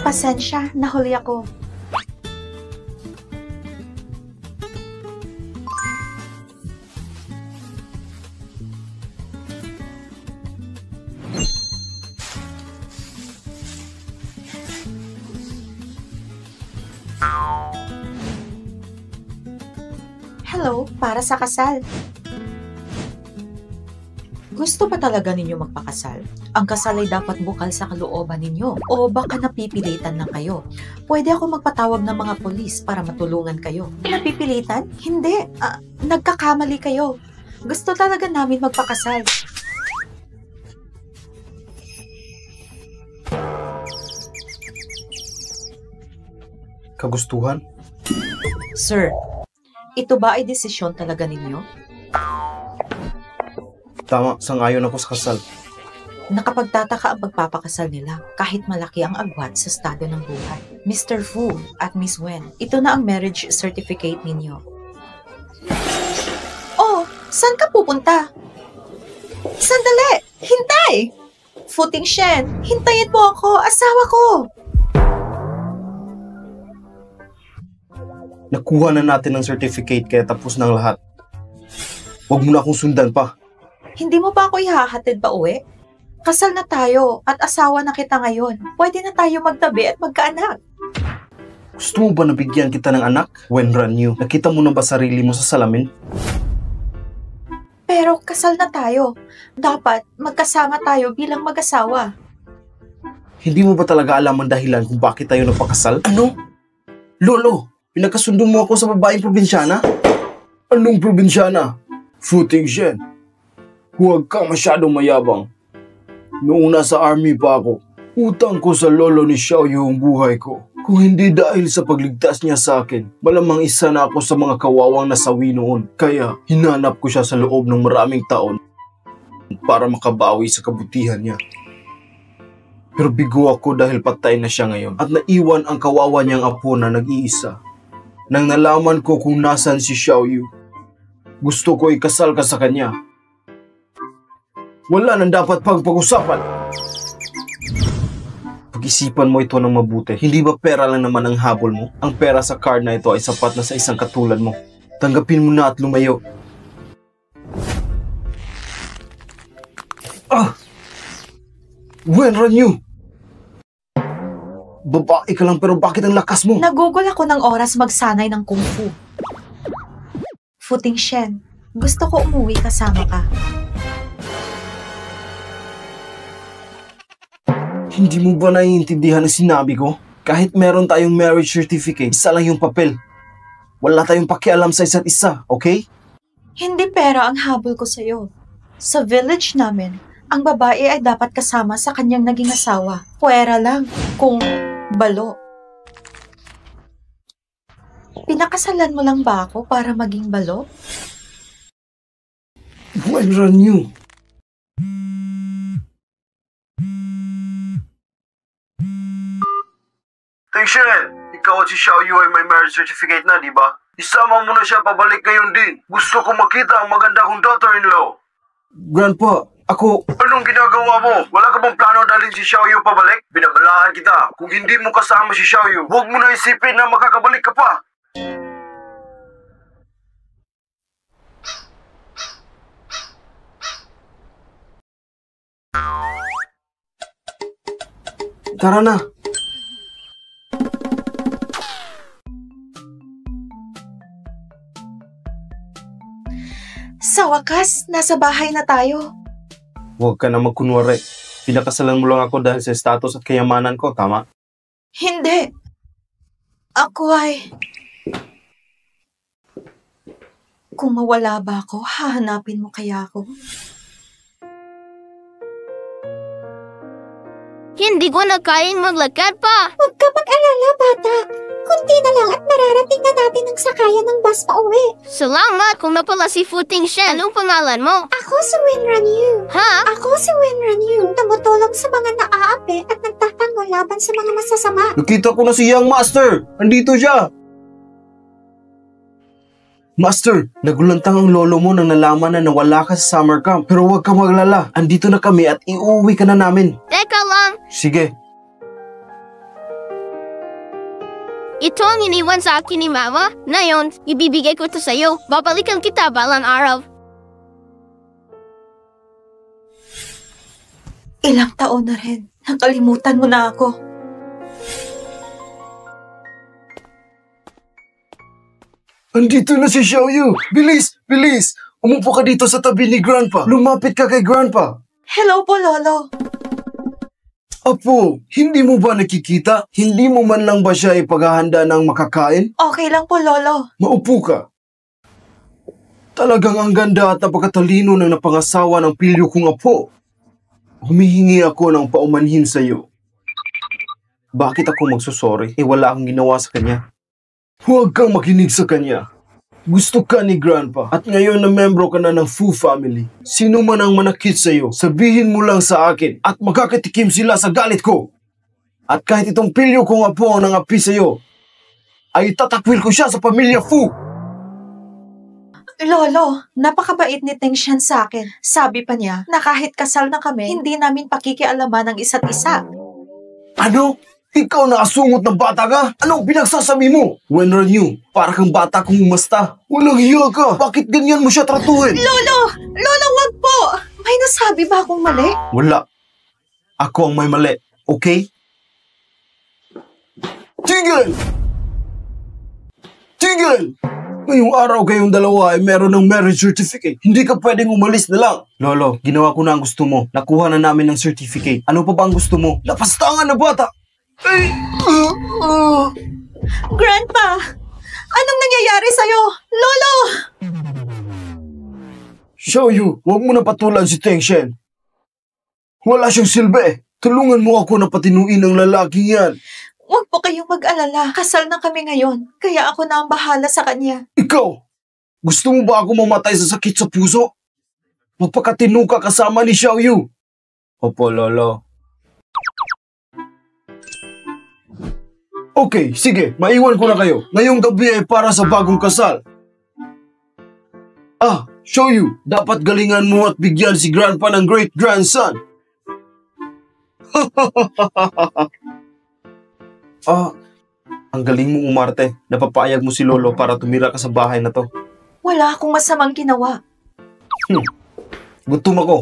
Pasensya, nahuli ako. Hello, para sa kasal. Gusto pa talaga ninyo magpakasal? Ang kasal ay dapat bukal sa kalooban ninyo o baka napipilitan lang kayo. Pwede ako magpatawag ng mga polis para matulungan kayo. Napipilitan? Hindi. Nagkakamali kayo. Gusto talaga namin magpakasal. Kagustuhan? Sir, ito ba ay desisyon talaga ninyo? Tama, sangayon ako sa kasal. Nakapagtataka ang pagpapakasal nila kahit malaki ang agwat sa estado ng buhay. Mr. Fu at Miss Wen, ito na ang marriage certificate ninyo. Oh, saan ka pupunta? Sandali! Hintay! Fu Tingshen, hintayin mo ako! Asawa ko! Nakuha na natin ang certificate kaya tapos ng lahat. Huwag mo na akong sundan pa. Hindi mo ba ako ihahatid pa uwi? Kasal na tayo at asawa na kita ngayon. Pwede na tayo magtabi at magkaanak. Gusto mo ba nabigyan kita ng anak? When ran you, nakita mo na ba sarili mo sa salamin? Pero kasal na tayo. Dapat magkasama tayo bilang mag-asawa. Hindi mo ba talaga alam ang dahilan kung bakit tayo nagpakasal? Ano? Lolo, pinagkasundo mo ako sa babaeng probinsyana? Anong probinsyana? Fu Tingshen. Huwag kang masyadong mayabang. Noong nasa army pa ako, utang ko sa lolo ni Xiaoyu ang buhay ko. Kung hindi dahil sa pagligtas niya sa akin, malamang isa na ako sa mga kawawang nasawi noon. Kaya hinanap ko siya sa loob ng maraming taon para makabawi sa kabutihan niya. Pero bigo ako dahil patay na siya ngayon at naiwan ang kawawa niyang apo na nag-iisa. Nang nalaman ko kung nasan si Xiaoyu, gusto ko ikasal ka sa kanya. Wala nang dapat pag-usapan. Pag-isipan mo ito ng mabuti. Hindi ba pera lang naman ang habol mo? Ang pera sa card na ito ay sapat na sa isang katulad mo. Tanggapin mo na at lumayo. When ran you? Babae ka lang pero bakit ang lakas mo? Nagugol ako ng oras magsanay ng kung fu. Fu Tingshen, gusto ko umuwi kasama ka. Hindi mo ba naiintindihan ang sinabi ko? Kahit meron tayong marriage certificate, isa lang yung papel. Wala tayong pakialam sa isa't isa, okay? Hindi pera ang habol ko sa'yo. Sa village namin, ang babae ay dapat kasama sa kanyang naging asawa. Puwera lang kung balo. Pinakasalan mo lang ba ako para maging balo? When ran you? Tingshen, ikaw at si Xiaoyu ay may marriage certificate na, di ba? Isama mo na siya pabalik ngayon din. Gusto ko makita ang maganda kong daughter-in-law. Grandpa, ako... Anong ginagawa mo? Wala ka bang plano dalhin si Xiaoyu pabalik? Binabalaan kita. Kung hindi mo kasama si Xiaoyu, huwag mo na isipin na makakabalik ka pa. Tara na. Sa wakas, nasa bahay na tayo. Huwag ka na magkunwari. Pinakasalan mo lang ako dahil sa status at kayamanan ko, tama? Hindi. Ako ay... Kung mawala ba ako, hahanapin mo kaya ako? Hindi ko na kayang maglakad pa. Huwag ka mag-alala, bata. Kunti na lang at mararating na natin ang sakayan ng bus pa uwi. Salamat kung napala si Fu Tingshen. Anong pangalan mo? Ako si Wenran Yu. Ha? Ako si Wenran Yu. Tumutulong sa mga naaapi at nagtatanggol laban sa mga masasama. Nakita ko na si Young Master! Andito siya! Master, nagulantang ang lolo mo nang nalaman na nawala ka sa summer camp. Pero huwag ka maglala. Andito na kami at iuwi ka na namin. Teka lang. Sige. Ito ang iniwan sa akin ni Mama. Ngayon, ibibigay ko ito sa'yo. Babalikan kita balang araw. Ilang taon na rin. Nakalimutan mo na ako. Andito na si Xiaoyu! Bilis! Bilis! Umupo ka dito sa tabi ni Grandpa. Lumapit ka kay Grandpa. Hello po, Lolo. Apo, hindi mo ba nakikita? Hindi mo man lang ba siya ipaghahanda ng makakain? Okay lang po, Lolo. Maupo ka. Talagang ang ganda at napakatalino ng napangasawa ng pilyo kong apo. Humihingi ako ng paumanhin sa iyo. Bakit ako magsusorry? Wala akong ginawa sa kanya. Huwag kang makinig sa kanya. Gusto ka ni Grandpa at ngayon na membro ka na ng Fu family. Sino man ang manakit sa iyo, sabihin mo lang sa akin at makakatikim sila sa galit ko. At kahit itong pilyo kong apo ang nangapi sa iyo, ay tatakwil ko siya sa pamilya Fu. Lolo, napakabait ni Teng Shen sa akin. Sabi pa niya na kahit kasal na kami, hindi namin pakikialaman ng isa't isa. Ano? Ikaw na asungot ng bata ka? Anong pinagsasabi mo? When are you? Para kang bata kung umasta. Walang hiya ka. Bakit ganyan mo siya tratuhin? Lolo! Lolo, wag po! May nasabi ba akong mali? Wala. Ako ang may mali. Okay? Tigil! Tigil! Ngayong araw kayong dalawa ay meron ng marriage certificate. Hindi ka pwedeng umalis na lang. Lolo, ginawa ko na ang gusto mo. Nakuha na namin ng certificate. Ano pa ba ang gusto mo? Lapastangan na bata! Ay! Grandpa! Anong nangyayari sa'yo? Lolo! Xiaoyu, huwag mo na patulan si Teng Shen. Wala siyang silbi. Tulungan mo ako na patinuin ang lalaking yan. Huwag po kayong mag-alala. Kasal na kami ngayon. Kaya ako na ang bahala sa kanya. Ikaw, gusto mo ba ako mamatay sa sakit sa puso? Magpakatino ka kasama ni Xiaoyu. Opo, Lolo. Okay, sige, maiwan ko na kayo. Ngayong gabi ay para sa bagong kasal. Xiaoyu, dapat galingan mo at bigyan si Grandpa ng great-grandson. Ang galing mong umarte. Napapayag mo si Lolo para tumira ka sa bahay na to. Wala akong masamang ginawa. Gutom ako.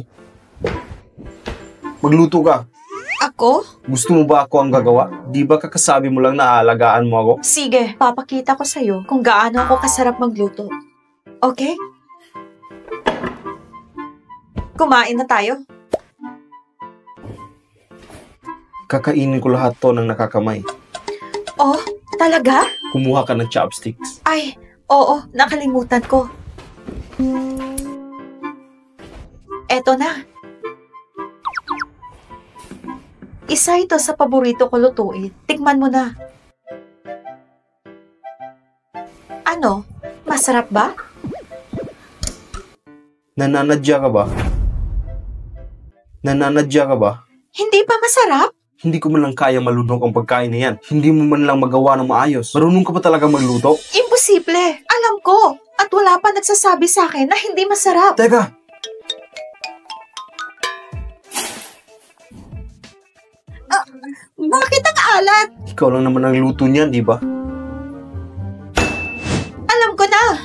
Magluto ka. Ako? Gusto mo ba ako ang gagawa? Di ba kakasabi mo lang na aalagaan mo ako? Sige, papakita ko sa'yo kung gaano ako kasarap magluto. Okay? Kumain na tayo. Kakainin ko lahat to ng nakakamay. Oh, talaga? Kumuha ka ng chopsticks. Ay, oo, nakalimutan ko. Eto na. Isa ito sa paborito ko lutuin. Tikman mo na. Ano? Masarap ba? Nananadya ka ba? Nananadya ka ba? Hindi pa masarap? Hindi ko man lang kaya malunok ang pagkain na yan. Hindi mo man lang magawa ng maayos. Marunong ka pa talaga magluto? Imposible. Alam ko. At wala pa nagsasabi sa akin na hindi masarap. Teka! Bakit ang alat? Ikaw lang naman ang luto niyan, di ba? Alam ko na.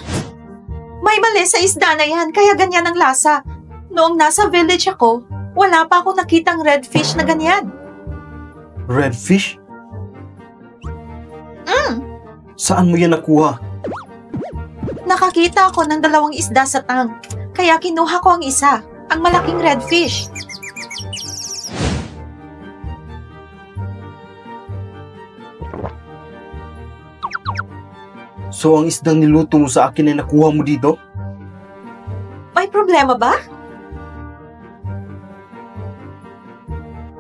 May mali sa isda na yan, kaya ganyan ang lasa. Noong nasa village ako, wala pa akong nakitang red fish na ganyan. Red fish? Saan mo yan nakuha? Nakakita ako ng 2 isda sa tank, kaya kinuha ko ang isa, ang malaking red fish. So ang isdang niluto mo sa akin ay nakuha mo dito? May problema ba?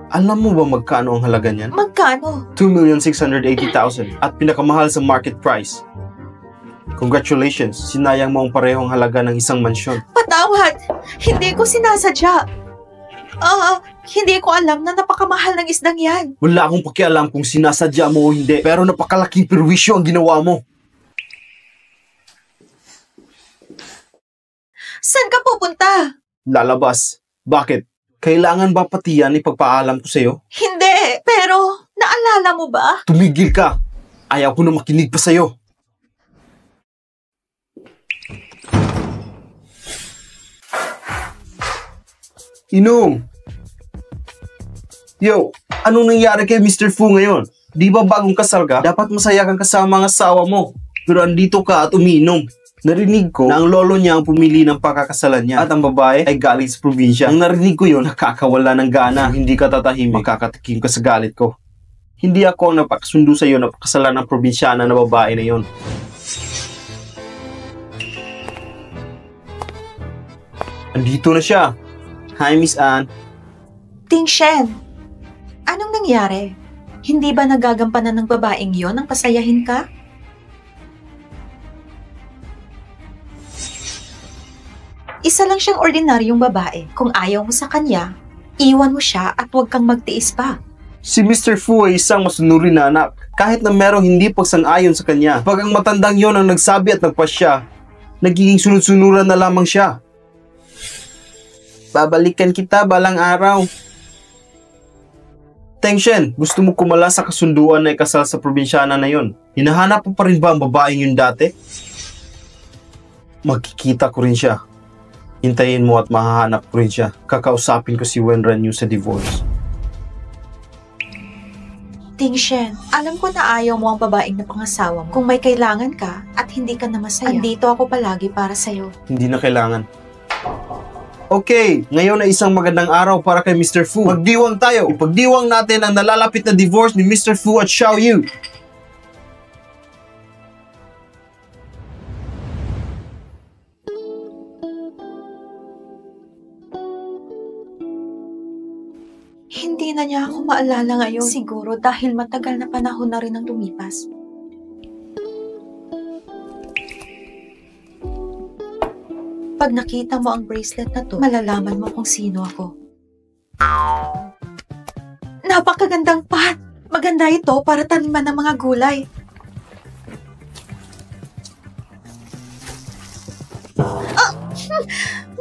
Alam mo ba magkano ang halaga niyan? Magkano? 2,680,000 at pinakamahal sa market price. Congratulations, sinayang mo ang parehong halaga ng isang mansyon. Patawad! Hindi ko sinasadya. Hindi ko alam na napakamahal ng isdang yan. Wala akong pakialam kung sinasadya mo o hindi, pero napakalaking perwisyo ang ginawa mo. Saan ka pupunta? Lalabas. Bakit? Kailangan ba pati yan ipagpaalam ko sa'yo? Hindi, pero naalala mo ba? Tumigil ka! Ayaw ko na makinig pa sa'yo. Inom! Yo, anong nangyari kay Mr. Fu ngayon? Di ba bagong kasal ka? Dapat masaya kang kasama ang asawa mo. Pero andito ka at umiinom. Narinig ko na ang lolo niya ang pumili ng pakakasalan niya at ang babae ay galing sa probinsya. Nang narinig ko yun, nakakawala ng gana. Hindi ka tatahimik, makakatikim ka sa galit ko. Hindi ako ang napakasundo sa iyo na pakasalan ng probinsyana na babae na yon. Andito na siya. Hi, Miss Anne. Ting Shen, anong nangyari? Hindi ba nagagampanan ng babaeng yon ang pasayahin ka? Isa lang siyang ordinaryong babae. Kung ayaw mo sa kanya, iwan mo siya at huwag kang magtiis pa. Si Mr. Fu ay isang masunurin na anak. Kahit na merong hindi pagsang-ayon sa kanya. Pag ang matandang yon ang nagsabi at nagpasya, nagiging sunod-sunuran na lamang siya. Babalikan kita balang araw. Teng Shen, gusto mo kumala sa kasunduan na ikasal sa probinsyana na yon? Hinahanap mo pa rin ba ang babaeng yun dati? Magkikita ko rin siya. Hintayin mo at mahahanap ko rin siya. Kakausapin ko si Wenran Yu sa divorce. Ting Shen, alam ko na ayaw mo ang babaeng na pangasawa mo. Kung may kailangan ka at hindi ka na masaya, andito ako palagi para sa'yo. Hindi na kailangan. Okay, ngayon ay isang magandang araw para kay Mr. Fu. Magdiwang tayo. Ipagdiwang natin ang nalalapit na divorce ni Mr. Fu at Xiao Yu. Hindi na niya ako maalala ngayon. Siguro dahil matagal na panahon na rin ang lumipas. Pag nakita mo ang bracelet na to, malalaman mo kung sino ako. Napakagandang pot! Maganda ito para taniman ng mga gulay.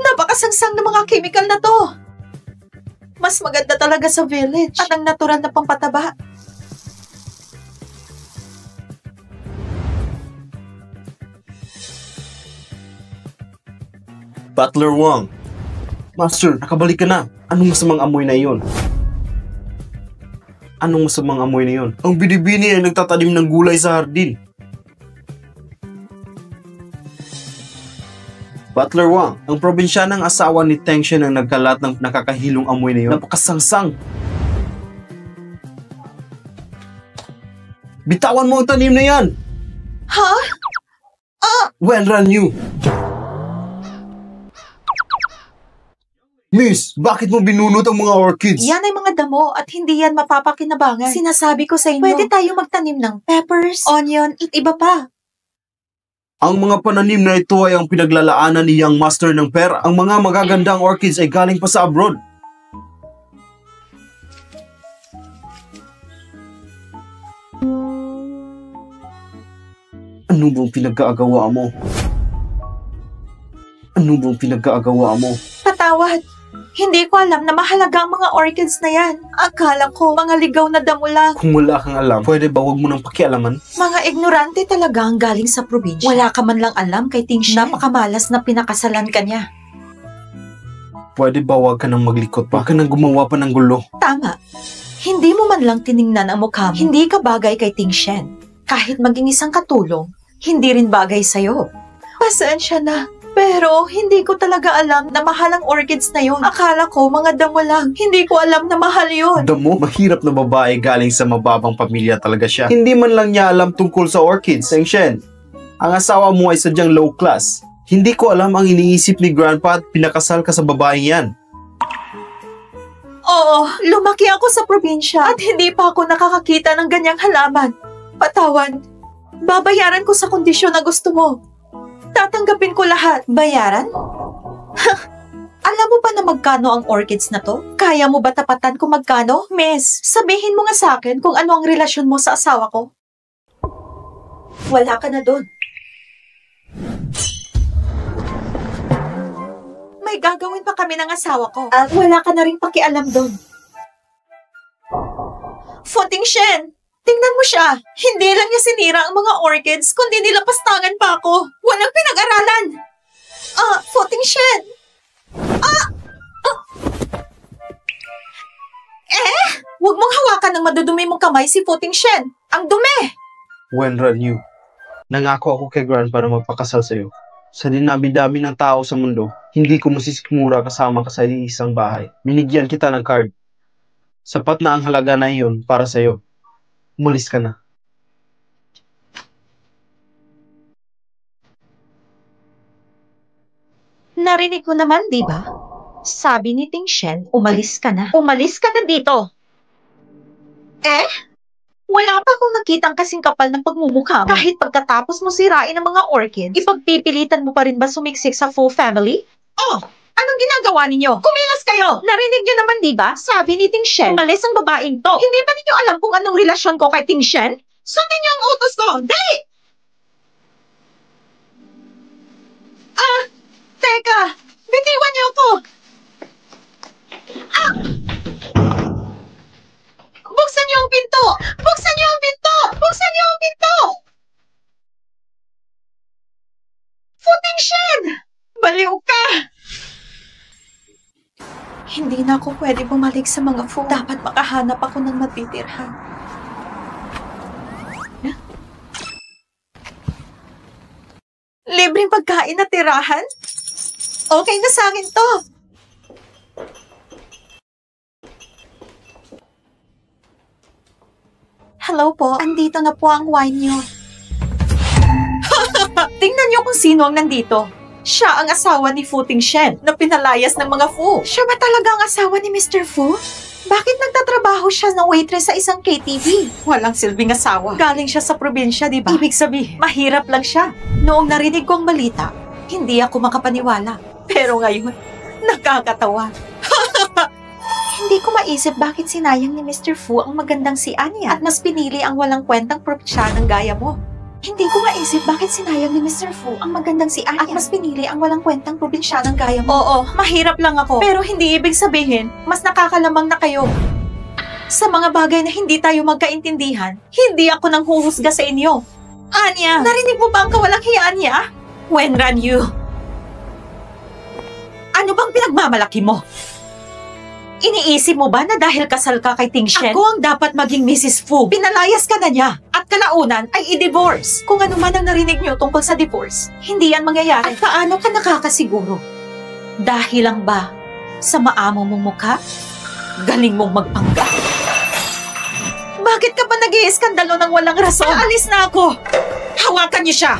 Napakasangsang ng mga chemical na to! Mas maganda talaga sa village at ang natural na pampataba. Butler Wang. Master, nakabalik ka na. Anong masamang amoy na iyon? Anong masamang amoy na iyon? Ang binibini ay nagtatanim ng gulay sa hardin. Butler Wang, ang probinsyanang asawa ni Teng Shen ang nagkalat ng nakakahilong amoy na iyon. Napakasangsang. Bitawan mo ang tanim na yan! Ha? Wenran Yu! Miss, bakit mo binunot ang mga orchids? Yan ay mga damo at hindi yan mapapakinabangan. Sinasabi ko sa inyo, pwede tayo magtanim ng peppers, onion, at iba pa. Ang mga pananim na ito ay ang pinaglalaanan ni Young Master ng pera. Ang mga magagandang orchids ay galing pa sa abroad. Ano bang pinag-aagawa mo? Ano bang pinag-aagawa mo? Patawad. Hindi ko alam na mahalaga ang mga orchids na yan. Akala ko mga ligaw na damo lang. Kung wala kang alam, pwede ba wag mo nang pakialaman? Mga ignorante talaga ang galing sa probinsya. Wala ka man lang alam kay Ting Shen. Napakamalas na pinakasalan ka niya. Pwede ba wag ka nang maglikot pa? Wag ka nang gumawa pa ng gulo. Tama. Hindi mo man lang tiningnan ang mukha mo. Hindi ka bagay kay Ting Shen. Kahit maging isang katulong, hindi rin bagay sa'yo. Pasensya na. Pero hindi ko talaga alam na mahal ang orchids na yun. Akala ko mga damo lang. Hindi ko alam na mahal yun. Damo, mahirap na babae galing sa mababang pamilya talaga siya. Hindi man lang niya alam tungkol sa orchids. Teng Shen, ang asawa mo ay sadyang low class. Hindi ko alam ang iniisip ni Grandpa at pinakasal ka sa babaeng yan. Oo, lumaki ako sa probinsya at hindi pa ako nakakakita ng ganyang halaman. Patawad. Babayaran ko sa kondisyon na gusto mo. Tatanggapin ko lahat. Bayaran? Alam mo ba na magkano ang orchids na to? Kaya mo ba tapatan kung magkano? Miss, sabihin mo nga sa akin kung ano ang relasyon mo sa asawa ko. Wala ka na doon. May gagawin pa kami ng asawa ko. At wala ka na rin pakialam doon. Fu Ting Shen, Tingnan mo siya. Hindi lang niya sinira ang mga orchids, kundi nilapastangan pa ako. Walang pinag-aralan. Futing Shen. Huwag mong hawakan ng madudumi mong kamay si Futing Shen. Ang dumi! Wenran Yu, nangako ako kay Grandpa na magpakasal sa'yo. Sa dinami-dami ng tao sa mundo, hindi ko masisikmura kasama ka sa isang bahay. Binigyan kita ng card. Sapat na ang halaga na iyon para sa'yo. Umalis ka na. Narinig ko naman, di ba? Sabi ni Ting Shen, umalis ka na. Umalis ka na dito. Wala pa akong nakitang kasing kapal ng pagmumukha mo. Kahit pagkatapos mo sirain ang mga orchids, ipagpipilitan mo pa rin ba sumiksik sa full family? Anong ginagawa ninyo? Kumilos kayo! Narinig nyo naman, di ba? Sabi ni Ting Shen, umalis ang babaeng to. Hindi ba ninyo alam kung anong relasyon ko kay Ting Shen? Sundin niyo ang utos ko! Dali! Teka! Bitiwan niyo ako! Buksan niyo ang pinto! Buksan niyo ang pinto! Buksan niyo ang pinto! Futing Shen! Baliw ka! Hindi na ako pwede bumalik sa mga fu. Dapat makahanap ako ng matitirhan. Libreng pagkain na tirahan? Okay na sa akin to. Hello po, andito na po ang wine niyo. Tingnan niyo kung sino ang nandito. Siya ang asawa ni Futing Shen na pinalayas ng mga Fu. Siya ba talaga ang asawa ni Mr. Fu? Bakit nagtatrabaho siya na waitress sa isang KTV? Walang silbing asawa. Galing siya sa probinsya, di ba? Ibig sabihin, mahirap lang siya. Noong narinig ko ang balita, hindi ako makapaniwala. Pero ngayon, nakakatawa. Hindi ko maisip bakit sinayang ni Mr. Fu ang magandang si Anya at mas pinili ang walang kwentang probinsyanang gaya mo. Hindi ko maisip bakit sinayang ni Mr. Fu ang magandang si Anya at mas pinili ang walang kwentang probinsyanang gaya mo. Oo, mahirap lang ako. Pero hindi ibig sabihin, mas nakakalamang na kayo. Sa mga bagay na hindi tayo magkaintindihan, hindi ako nang huhusga sa inyo. Anya, narinig mo ba ang kawalang hiyaan niya? Wenran Yu. Ano bang pinagmamalaki mo? Iniisip mo ba na dahil kasal ka kay Ting Shen, ako ang dapat maging Mrs. Fu? Pinalayas ka na niya at kalaunan ay i-divorce. Kung ano man ang narinig niyo tungkol sa divorce, hindi yan mangyayari. At paano ka nakakasiguro? Dahil lang ba sa maamo mong mukha? Galing mong magpanggap. Bakit ka ba nag-iiskandalo ng walang rason? Aalis na ako! Hawakan niyo siya!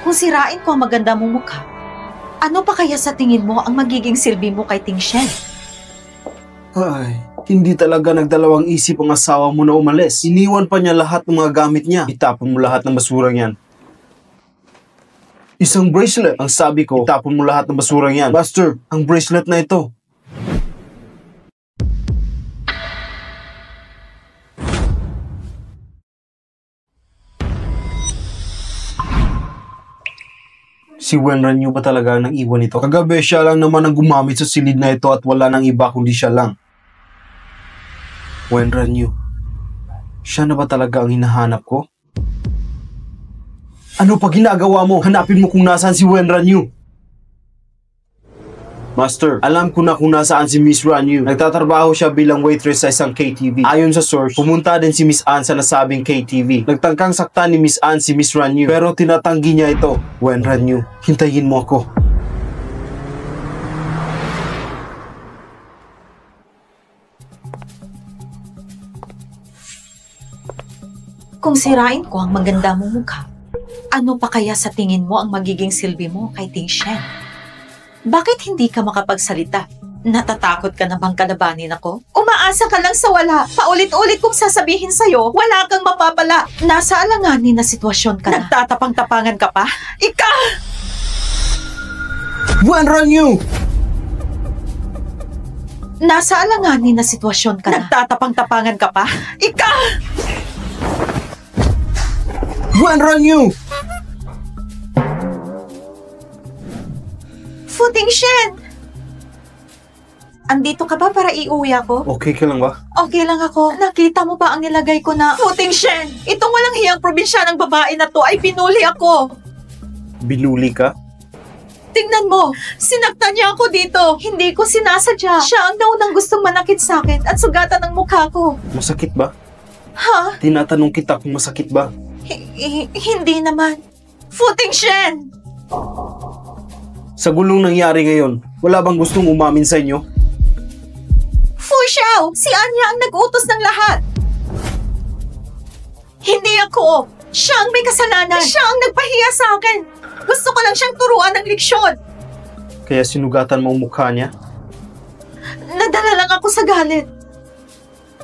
Kung sirain ko ang maganda mong mukha, ano pa kaya sa tingin mo ang magiging silbi mo kay Ting Shen? Ay, hindi talaga nagdalawang isip ang asawa mo na umalis. Iniwan pa niya lahat ng mga gamit niya. Itapon mo lahat ng basurang yan. Isang bracelet. Ang sabi ko, itapon mo lahat ng basurang yan. Buster, ang bracelet na ito. Si Wenran Yu ba talaga nang iwan ito? Kagabi siya lang naman ang gumamit sa silid na ito at wala nang iba kundi siya lang. Wenran Yu, siya na ba talaga ang hinahanap ko? Ano pa ginagawa mo? Hanapin mo kung nasaan si Wenran Yu. Master, alam ko na kung nasaan si Miss Ran Yu. Nagtatrabaho siya bilang waitress sa isang KTV. Ayon sa source, pumunta din si Miss Ann sa nasabing KTV. Nagtangkang saktan ni Miss Ann si Miss Ran Yu, pero tinatanggi niya ito. Wenran Yu, hintayin mo ako. Kung sirain ko ang maganda mong mukha, ano pa kaya sa tingin mo ang magiging silbi mo kay Ting Shen? Bakit hindi ka makapagsalita? Natatakot ka na bang kalabanin ako? Umaasa ka lang sa wala. Paulit-ulit kong sasabihin sa'yo, wala kang mapapala. Nasa alanganin na sitwasyon ka na. Nagtatapang-tapangan ka pa? Wenran Yu! Nasa alanganin na sitwasyon ka na. Nagtatapang-tapangan ka pa? Wenran Yu! Futing Shen! Andito ka ba para iuwi ako? Okay ka lang ba? Okay lang ako. Nakita mo ba ang nilagay ko na Futing Shen? Itong walang hiyang probinsyanang babae na to ay pinuli ako. Binuli ka? Tingnan mo, sinaktan niya ako dito. Hindi ko sinasadya. Siya ang naunang gustong manakit sa akin at sugatan ng mukha ko. Masakit ba? Ha? Tinatanong kita kung masakit ba? Hindi naman. Futing Shen! Sa gulong nangyari ngayon, wala bang gustong umamin sa inyo? Fu Xiao! Si Anya ang nag-utos ng lahat! Hindi ako! Siya ang may kasalanan! Siya ang nagpahiya sa akin! Gusto ko lang siyang turuan ng leksyon! Kaya sinugatan mo ang mukha niya? Nadala lang ako sa galit.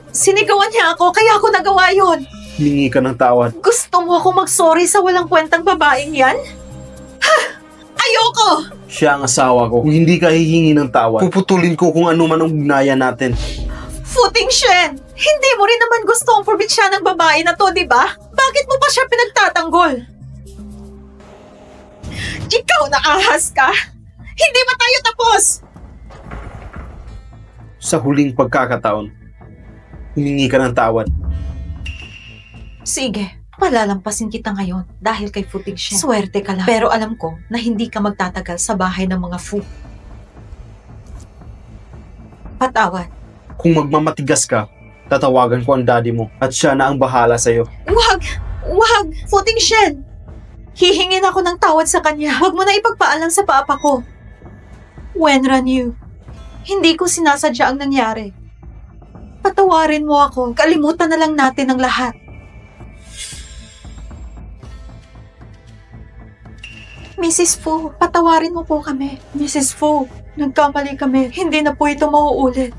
Sinigawan niya ako, kaya ako nagawa yon. Humingi ka ng tawad. Gusto mo ako mag-sorry sa walang kwentang babaeng yan? Ha! Ayoko! Siya ang asawa ko. Kung hindi ka hihingi ng tawad, puputulin ko kung ano man ang ugnayan natin. Futing Shen! Hindi mo rin naman gusto ang probinsyanang babae na to, di ba? Bakit mo pa siya pinagtatanggol? Ikaw na ahas ka! Hindi ba tayo tapos? Sa huling pagkakataon, humingi ka ng tawad. Sige, palalampasin kita ngayon dahil kay Futing Shen. Swerte ka lang. Pero alam ko na hindi ka magtatagal sa bahay ng mga Fu. Patawad. Kung magmamatigas ka, tatawagan ko ang daddy mo at siya na ang bahala sa'yo. Wag! Wag! Futing Shen! Hihingin ako ng tawad sa kanya. Huwag mo na ipagpaalam sa papa ko. Wenran Yu, hindi ko sinasadya ang nangyari. Patawarin mo ako. Kalimutan na lang natin ang lahat. Mrs. Fu, patawarin mo po kami. Mrs. Fu, nagkamali kami. Hindi na po ito mauulit.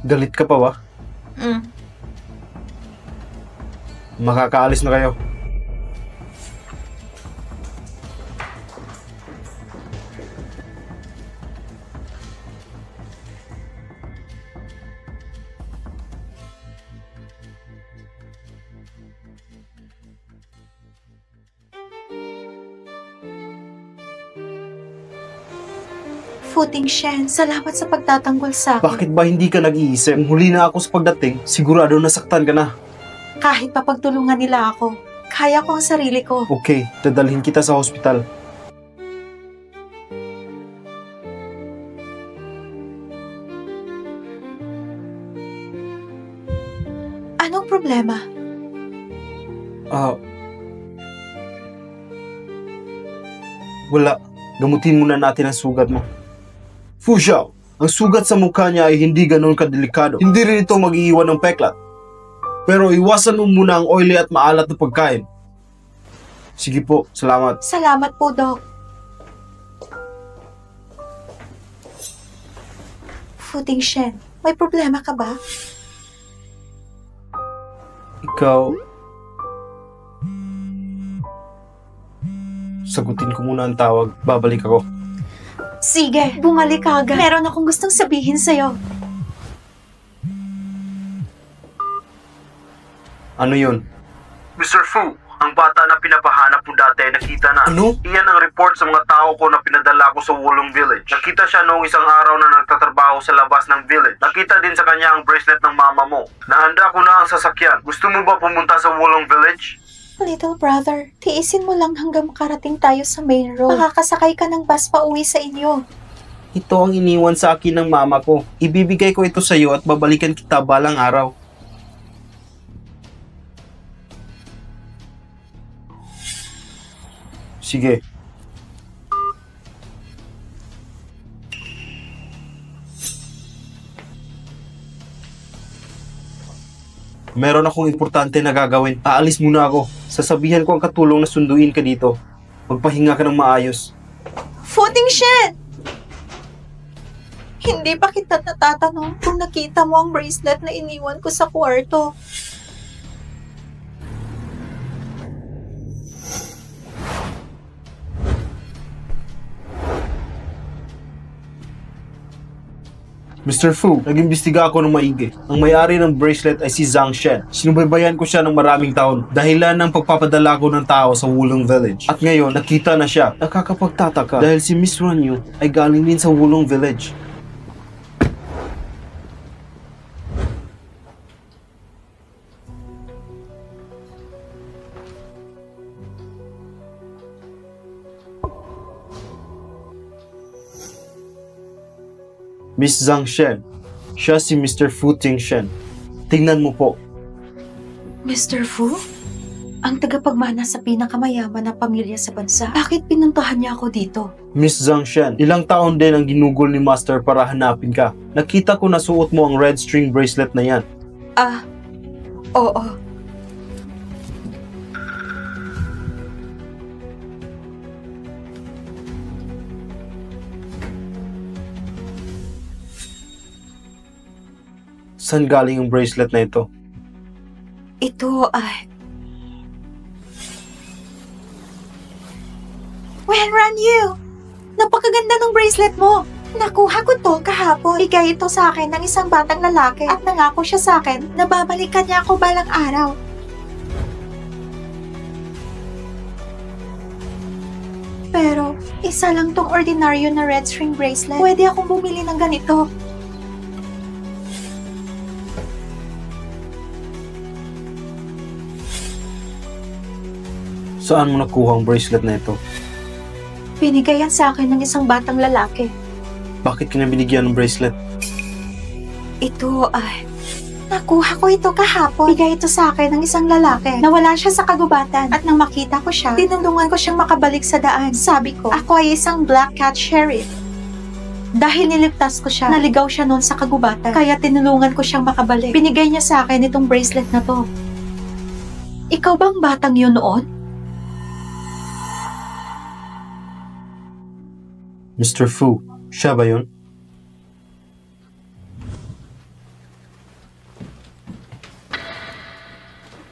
Galit ka pa ba? Makakaalis na kayo. Futing Shen, salamat sa pagtatanggol sa akin. Bakit ba hindi ka nag-iisip? Kung huli na ako sa pagdating, sigurado nasaktan ka na. Kahit papagtulungan nila ako, kaya ko ang sarili ko. Okay, dadalhin kita sa hospital. Anong problema? Wala. Gamutin muna natin ang sugat mo. Fu Xiao, ang sugat sa mukha niya ay hindi ganoon kadelikado. Hindi rin ito mag-iiwan ng peklat. Pero iwasan mo muna ang oily at maalat na pagkain. Sige po, salamat. Salamat po, Doc. Futing Shen, may problema ka ba? Ikaw... Sagutin ko muna ang tawag. Babalik ako. Sige, bumalik ka agad. Meron akong gustong sabihin sa'yo. Ano yun? Mr. Fu, ang bata na pinapahanap mo dati ay nakita na. Ano? Iyan ang report sa mga tao ko na pinadala ko sa Wulong Village. Nakita siya noong isang araw na nagtatrabaho sa labas ng village. Nakita din sa kanya ang bracelet ng mama mo. Nahanda ko na ang sasakyan. Gusto mo ba pumunta sa Wulong Village? Little brother, tiisin mo lang hanggang makarating tayo sa main road. Makakasakay ka ng bus pa uwi sa inyo. Ito ang iniwan sa akin ng mama ko. Ibibigay ko ito sa iyo at babalikan kita balang araw. Sige. Meron akong importante na gagawin. Aalis muna ako. Sasabihan ko ang katulong na sunduin ka dito. Magpahinga ka ng maayos. Futing Shen! Hindi pa kita natatanong kung nakita mo ang bracelet na iniwan ko sa kwarto. Mr. Fu, nag-imbestiga ako ng maigi. Ang may-ari ng bracelet ay si Zhang Shen. Sinubaybayan ko siya ng maraming taon dahilan ng pagpapadala ko ng tao sa Wulong Village. At ngayon, nakita na siya. Nakakapagtataka dahil si Miss Ranyu ay galing din sa Wulong Village. Miss Zhang Shen. Siya si Mr. Fu Tingshen. Tingnan mo po. Mr. Fu? Ang tagapagmana sa pinakamayaman na pamilya sa bansa. Bakit pinuntahan niya ako dito? Miss Zhang Shen, ilang taon din ang ginugol ni Master para hanapin ka. Nakita ko na suot mo ang red string bracelet na yan. Oo. Saan galing ang bracelet na ito? Ito ay... Wenran Napakaganda ng bracelet mo! Nakuha ko to kahapon. Bigay ito sa akin ng isang batang lalaki at nangako siya sa akin na babalikan niya ako balang araw. Pero, isa lang tong ordinaryo na red string bracelet. Pwede akong bumili ng ganito. Saan mo nakuha ang bracelet na ito? Binigay yan sa akin ng isang batang lalaki. Bakit ka na binigyan ng bracelet? Ito ay... Nakuha ko ito kahapon. Bigay ito sa akin ng isang lalaki. Nawala siya sa kagubatan. At nang makita ko siya, tinulungan ko siyang makabalik sa daan. Sabi ko, ako ay isang black cat sheriff. Dahil niligtas ko siya, naligaw siya noon sa kagubatan. Kaya tinulungan ko siyang makabalik. Binigay niya sa akin itong bracelet na to. Ikaw bang batang yun noon? Mr. Fu, siya ba yun?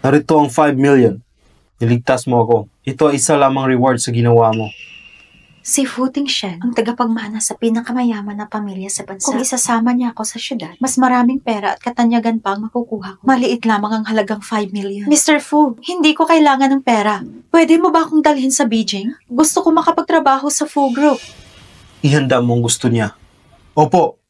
Narito ang 5 million. Niligtas mo ako. Ito ay isa lamang reward sa ginawa mo. Si Fu Tingshen, ang tagapagmana sa pinakamayaman na pamilya sa bansa. Kung isasama niya ako sa syudad, mas maraming pera at katanyagan pa ang makukuha ko. Maliit lamang ang halagang 5 million. Mr. Fu, hindi ko kailangan ng pera. Pwede mo ba akong dalhin sa Beijing? Gusto ko makapagtrabaho sa Fu Group. Ihanda mo ang gusto niya. Opo.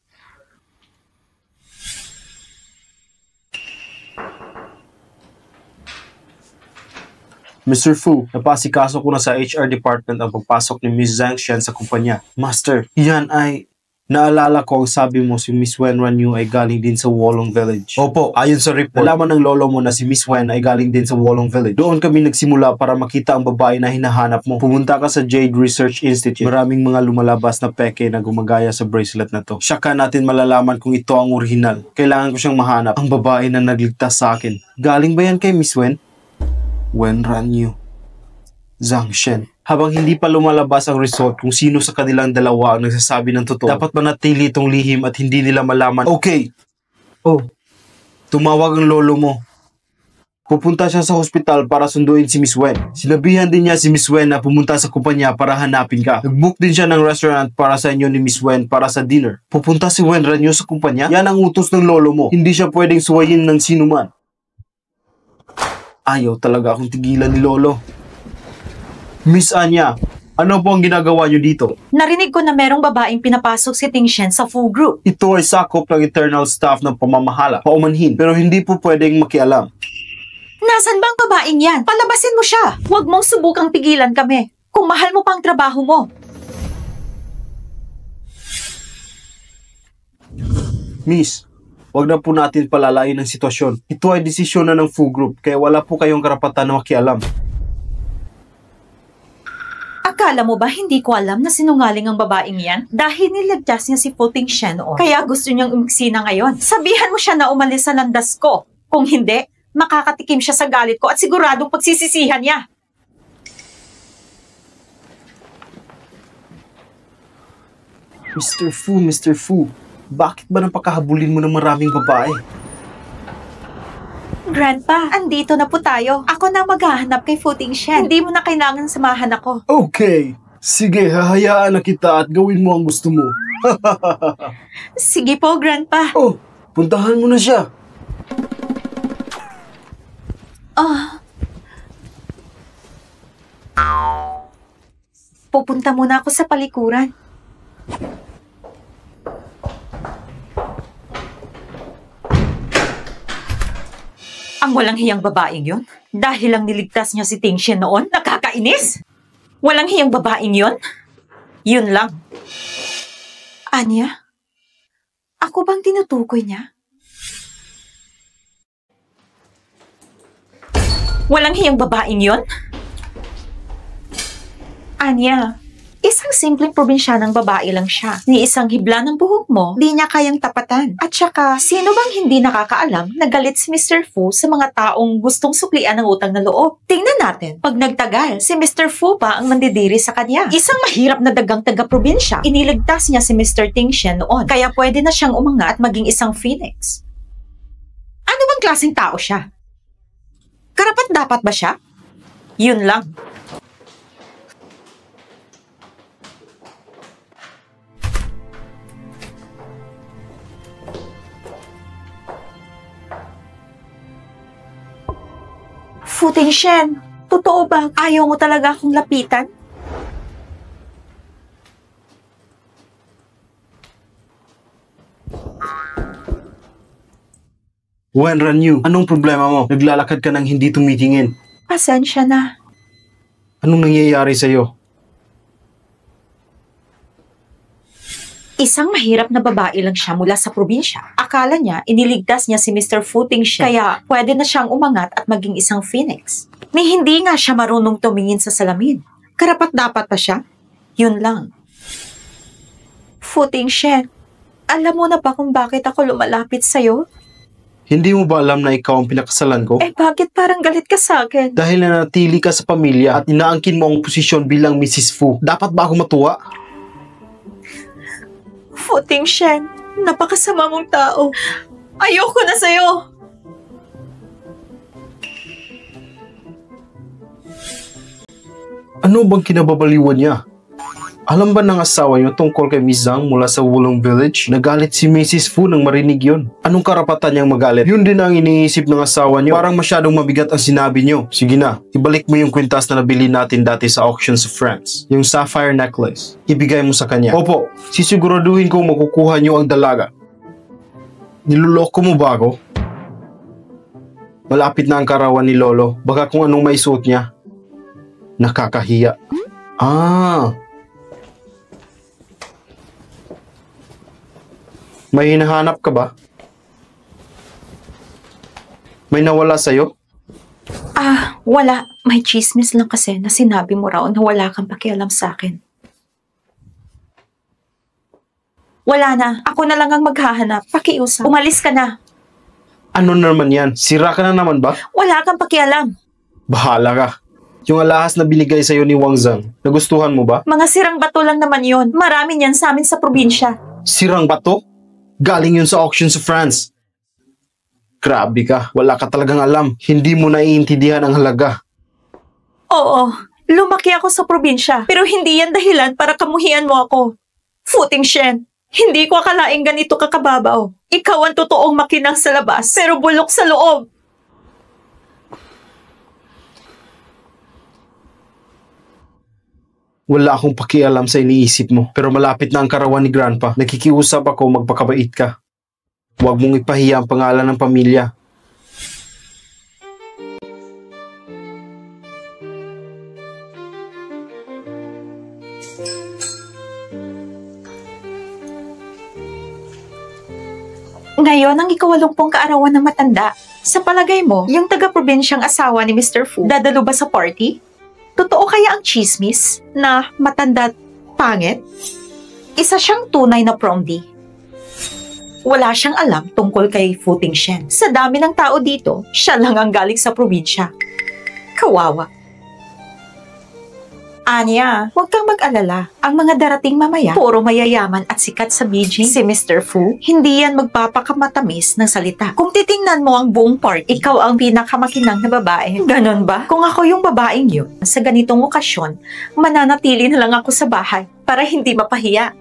Mr. Fu, napasikaso ko na sa HR department ang pagpasok ni Miss Zhang Shen sa kumpanya. Master, yan ay... Naalala ko ang sabi mo si Miss Wen Ranyu ay galing din sa Wulong Village. Opo, ayon sa report, nalaman ng lolo mo na si Miss Wen ay galing din sa Wulong Village. Doon kami nagsimula para makita ang babae na hinahanap mo. Pumunta ka sa Jade Research Institute. Maraming mga lumalabas na peke na gumagaya sa bracelet na to. Saka natin malalaman kung ito ang original. Kailangan ko siyang mahanap. Ang babae na nagligtas sa akin. Galing ba yan kay Miss Wen? Wen Ranyu. Zhang Shen. Habang hindi pa lumalabas ang result kung sino sa kanilang dalawa ang nagsasabi ng totoo, dapat manatili itong lihim at hindi nila malaman. Okay. Oh, tumawag ang lolo mo. Pupunta siya sa hospital para sunduin si Miss Wen. Sinabihan din niya si Miss Wen na pumunta sa kumpanya para hanapin ka. Nag-book din siya ng restaurant para sa inyo ni Miss Wen para sa dinner. Pupunta si Wen Ranyu sa kumpanya? Yan ang utos ng lolo mo. Hindi siya pwedeng suwayin ng sinuman. Ayaw talaga akong tigilan ni lolo. Miss Anya, ano po ang ginagawa niyo dito? Narinig ko na merong babaeng pinapasok si Tingshen sa Fu Group. Ito ay sakop ng eternal staff ng pamamahala, paumanhin, pero hindi po pwedeng makialam. Nasaan bang babaeng yan? Palabasin mo siya! Huwag mong subukang pigilan kami. Kung mahal mo pang trabaho mo. Miss, wag na po natin palalain ang sitwasyon. Ito ay desisyon na ng Fu Group, kaya wala po kayong karapatan na makialam. Akala mo ba hindi ko alam na sinungaling ang babaeng yan? Dahil nilagtas niya si Fu Tingshen noon. Kaya gusto niyang umiksi na ngayon. Sabihan mo siya na umalis sa landas ko. Kung hindi, makakatikim siya sa galit ko at siguradong pagsisisihan niya. Mr. Fu, bakit ba napakahabulin mo ng maraming babae? Grandpa, andito na po tayo. Ako na maghahanap kay Fu Tingshen. Hindi mo na kailangan samahan ako. Okay, sige, hahayaan na kita at gawin mo ang gusto mo. Sige po, Grandpa. Oh, puntahan mo na siya. Pupunta muna ako sa palikuran. Ang walang hiyang babaeng yon. Dahil lang niligtas niya si Tingxian noon, nakakainis! Walang hiyang babaeng yon? Yun lang. Anya? Ako bang tinutukoy niya? Walang hiyang babaeng yon? Anya, isang simpleng probinsyanang babae lang siya. Ni isang hibla ng buhok mo, di niya kayang tapatan. At saka, sino bang hindi nakakaalam na galit si Mr. Fu sa mga taong gustong suklian ng utang na loob? Tingnan natin, pag nagtagal, si Mr. Fu pa ang mandidiri sa kanya. Isang mahirap na dagang taga-probinsya, iniligtas niya si Mr. Tingxian noon, kaya pwede na siyang umangat at maging isang phoenix. Ano bang klaseng tao siya? Karapat dapat ba siya? Yun lang. Fu Tingxian, totoo ba? Ayaw mo talaga akong lapitan? Wenran Yu, anong problema mo? Naglalakad ka nang hindi tumitingin. Pasensya na. Anong nangyayari sa'yo? Isang mahirap na babae lang siya mula sa probinsya. Akala niya, iniligtas niya si Mr. Fu Tingxian, kaya pwede na siyang umangat at maging isang phoenix. Ni hindi nga siya marunong tumingin sa salamin. Karapat dapat pa siya? Yun lang. Fu Tingxian, alam mo na ba kung bakit ako lumalapit sa'yo? Hindi mo ba alam na ikaw ang pinakasalan ko? Eh bakit parang galit ka sa akin? Dahil nanatili ka sa pamilya at inaangkin mo ang posisyon bilang Mrs. Fu. Dapat ba ako matuwa? Fu Tingxian, napakasama mong tao. Ayoko na sa'yo. Ano bang kinababaliwan niya? Alam ba ng asawa niyo tungkol kay Miss Zhang mula sa Wulong Village? Nagalit si Mrs. Fu nang marinig yon. Anong karapatan niyang magalit? Yun din ang iniisip ng asawa niyo. Parang masyadong mabigat ang sinabi niyo. Sige na, ibalik mo yung kwintas na nabili natin dati sa auction sa France. Yung sapphire necklace. Ibigay mo sa kanya. Opo, sisiguraduhin kong makukuha niyo ang dalaga. Niluloko mo ba ako? Malapit na ang karawan ni Lolo. Baka kung anong maisuot niya. Nakakahiya. May hinahanap ka ba? May nawala sa'yo? Wala. May chismis lang kasi na sinabi mo raw na wala kang pakialam sa akin. Wala na. Ako na lang ang maghahanap. Pakiusap. Umalis ka na. Ano naman yan? Sira ka na naman ba? Wala kang pakialam. Bahala ka. Yung alahas na binigay sa'yo ni Wang Zhang, nagustuhan mo ba? Mga sirang bato lang naman yon. Marami niyan sa amin sa probinsya. Sirang bato? Galing yun sa auction sa France. Grabe ka, wala ka talagang alam. Hindi mo naiintindihan ang halaga. Oo, lumaki ako sa probinsya. Pero hindi yan dahilan para kamuhian mo ako. Fu Tingxian, hindi ko akalaing ganito kakababaw. Ikaw ang totoong makinang sa labas, pero bulok sa loob. Wala akong pakialam sa iniisip mo. Pero malapit na ang karawan ni Grandpa. Nakikiusap ako magpakabait ka. Huwag mong ipahiya ang pangalan ng pamilya. Ngayon ang ika-80 kaarawan ng matanda. Sa palagay mo, yung taga-probinsyang asawa ni Mr. Fu, dadalo ba sa party? Totoo kaya ang chismis na matanda at pangit? Isa siyang tunay na promdi. Wala siyang alam tungkol kay Fu Tingxian. Sa dami ng tao dito, siya lang ang galing sa probinsya. Kawawa. Anya, huwag kang mag-alala. Ang mga darating mamaya, puro mayayaman at sikat sa Beijing. Si Mr. Fu, hindi yan magpapakamatamis ng salita. Kung titingnan mo ang buong party, ikaw ang pinakamakinang na babae. Ganon ba? Kung ako yung babaeng yun, sa ganitong okasyon, mananatili na lang ako sa bahay para hindi mapahiya.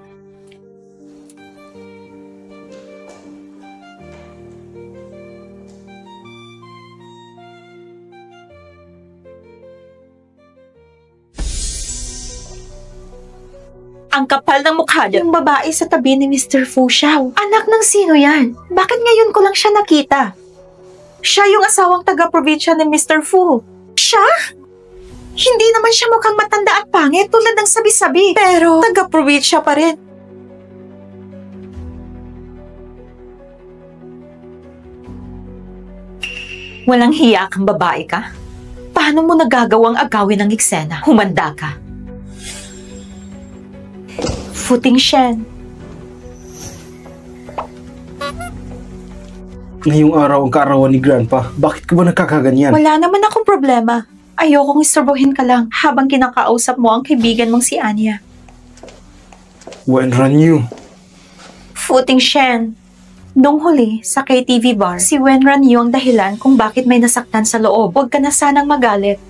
Ang kapal ng mukha niya. Yung babae sa tabi ni Mr. Fu Xiao. Anak ng sino yan? Bakit ngayon ko lang siya nakita? Siya yung asawang taga-probinsya ni Mr. Fu. Siya? Hindi naman siya mukhang matanda at pangit tulad ng sabi-sabi. Pero taga-probinsya pa rin. Walang hiya kang babae ka? Paano mo nagagawang agawin ng eksena? Humanda ka. Fu Tingshen. Ngayong araw ang kaarawan ni Grandpa. Bakit ka ba nagkakaganyan? Wala naman akong problema. Ayokong istorbohin ka lang habang kinakausap mo ang kaibigan mong si Anya. Wenran Yu. Fu Tingshen. Nung huli, sa KTV bar, si Wenran Yu ang dahilan kung bakit may nasaktan sa loob. Huwag ka na sanang magalit.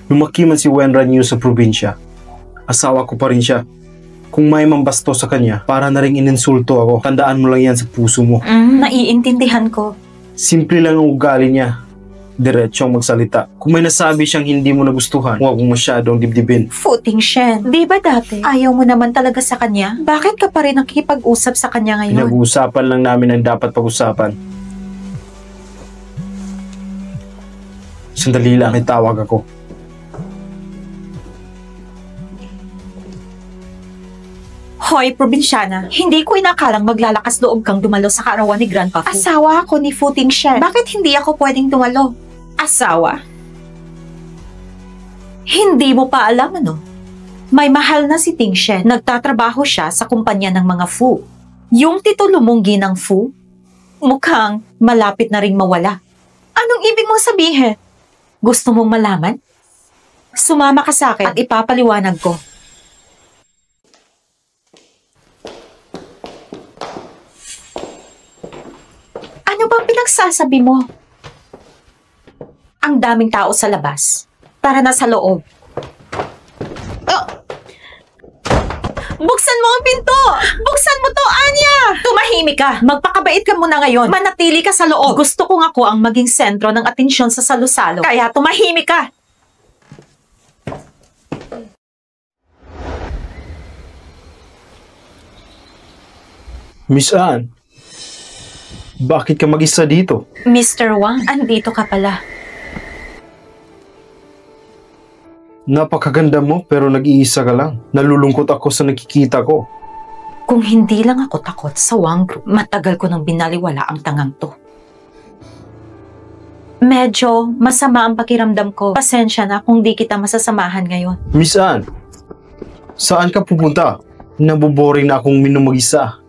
Lumaki man si Wenran Yu sa probinsya. Asawa ko pa rin siya. Kung may mambasto sa kanya, para na rin ininsulto ako. Tandaan mo lang yan sa puso mo. Naiintindihan ko. Simple lang ang ugali niya. Diretsong magsalita. Kung may nasabi siyang hindi mo nagustuhan, huwag mong masyadong dibdibin. Fu Tingshen, di ba dati ayaw mo naman talaga sa kanya? Bakit ka pa rin nakikipag-usap sa kanya ngayon? Pinag-uusapan lang namin ang dapat pag-usapan. Sandali lang, may tawag ako. Hoy, probinsyana, hindi ko inakalang maglalakas loob kang dumalo sa kaarawan ni Grandpa Fu. Asawa ako ni Fu Tingshen. Bakit hindi ako pwedeng dumalo? Asawa? Hindi mo pa alam ano? May mahal na si Tingshen. Nagtatrabaho siya sa kumpanya ng mga Fu. Yung titulo mong ginang Fu, mukhang malapit na ring mawala. Anong ibig mong sabihin? Gusto mong malaman? Sumama ka sa akin at ipapaliwanag ko. Ano bang pinagsasabi mo? Ang daming tao sa labas. Tara na sa loob. Oh! Buksan mo ang pinto! Buksan mo to, Anya! Tumahimik ka! Magpakabait ka muna ngayon. Manatili ka sa loob. Gusto kong ako ang maging sentro ng atensyon sa salo-salo. Kaya tumahimik ka! Miss Anne, bakit ka mag-isa dito? Mr. Wang, andito ka pala. Napakaganda mo pero nag-iisa ka lang. Nalulungkot ako sa nakikita ko. Kung hindi lang ako takot sa Wang Group, matagal ko nang binaliwala ang tangang to. Medyo masama ang pakiramdam ko. Pasensya na kung di kita masasamahan ngayon. Miss Anne, saan ka pupunta? Naboboring na akong minom mag-isa.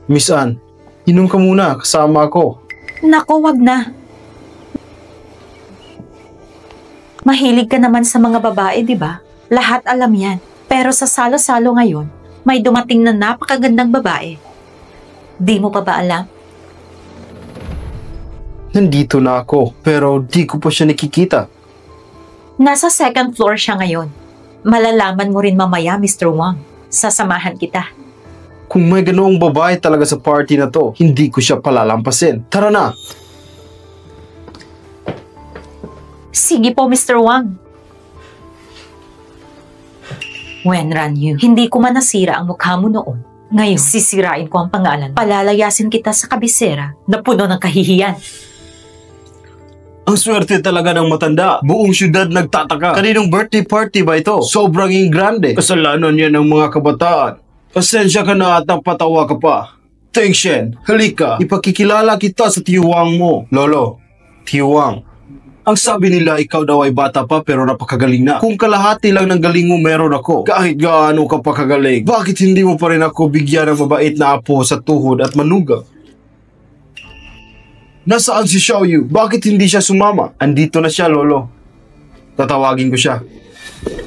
Miss Anne, inom ka muna, kasama ako. Naku, wag na. Mahilig ka naman sa mga babae, di ba? Lahat alam yan. Pero sa salo-salo ngayon, may dumating na napakagandang babae. Di mo pa ba alam? Nandito na ako, pero di ko pa siya nakikita. Nasa second floor siya ngayon. Malalaman mo rin mamaya, Mr. Wang. Sasamahan kita. Kung may ganoong babae talaga sa party na to, hindi ko siya palalampasin. Tara na! Sige po, Mr. Wang. Wenran Yu, hindi ko man nasira ang mukha mo noon. Ngayon, sisirain ko ang pangalan. Palalayasin kita sa kabisera na puno ng kahihiyan. Ang swerte talaga ng matanda. Buong syudad nagtataka. Kaninong birthday party ba ito? Sobrang grande. Kasalanan yan ng mga kabataan. Pasensya ka na at napatawa ka pa. Tingshen, halika. Ipakikilala kita sa tiyuwang mo. Lolo, tiyuwang. Ang sabi nila ikaw daw ay bata pa pero napakagaling na. Kung kalahati lang ng galing mo meron ako. Kahit gaano ka pa kagaling, bakit hindi mo pa rin ako bigyan ng mabait na apo sa tuhod at manugang? Nasaan si Xiaoyu? Bakit hindi siya sumama? Andito na siya, Lolo. Tatawagin ko siya.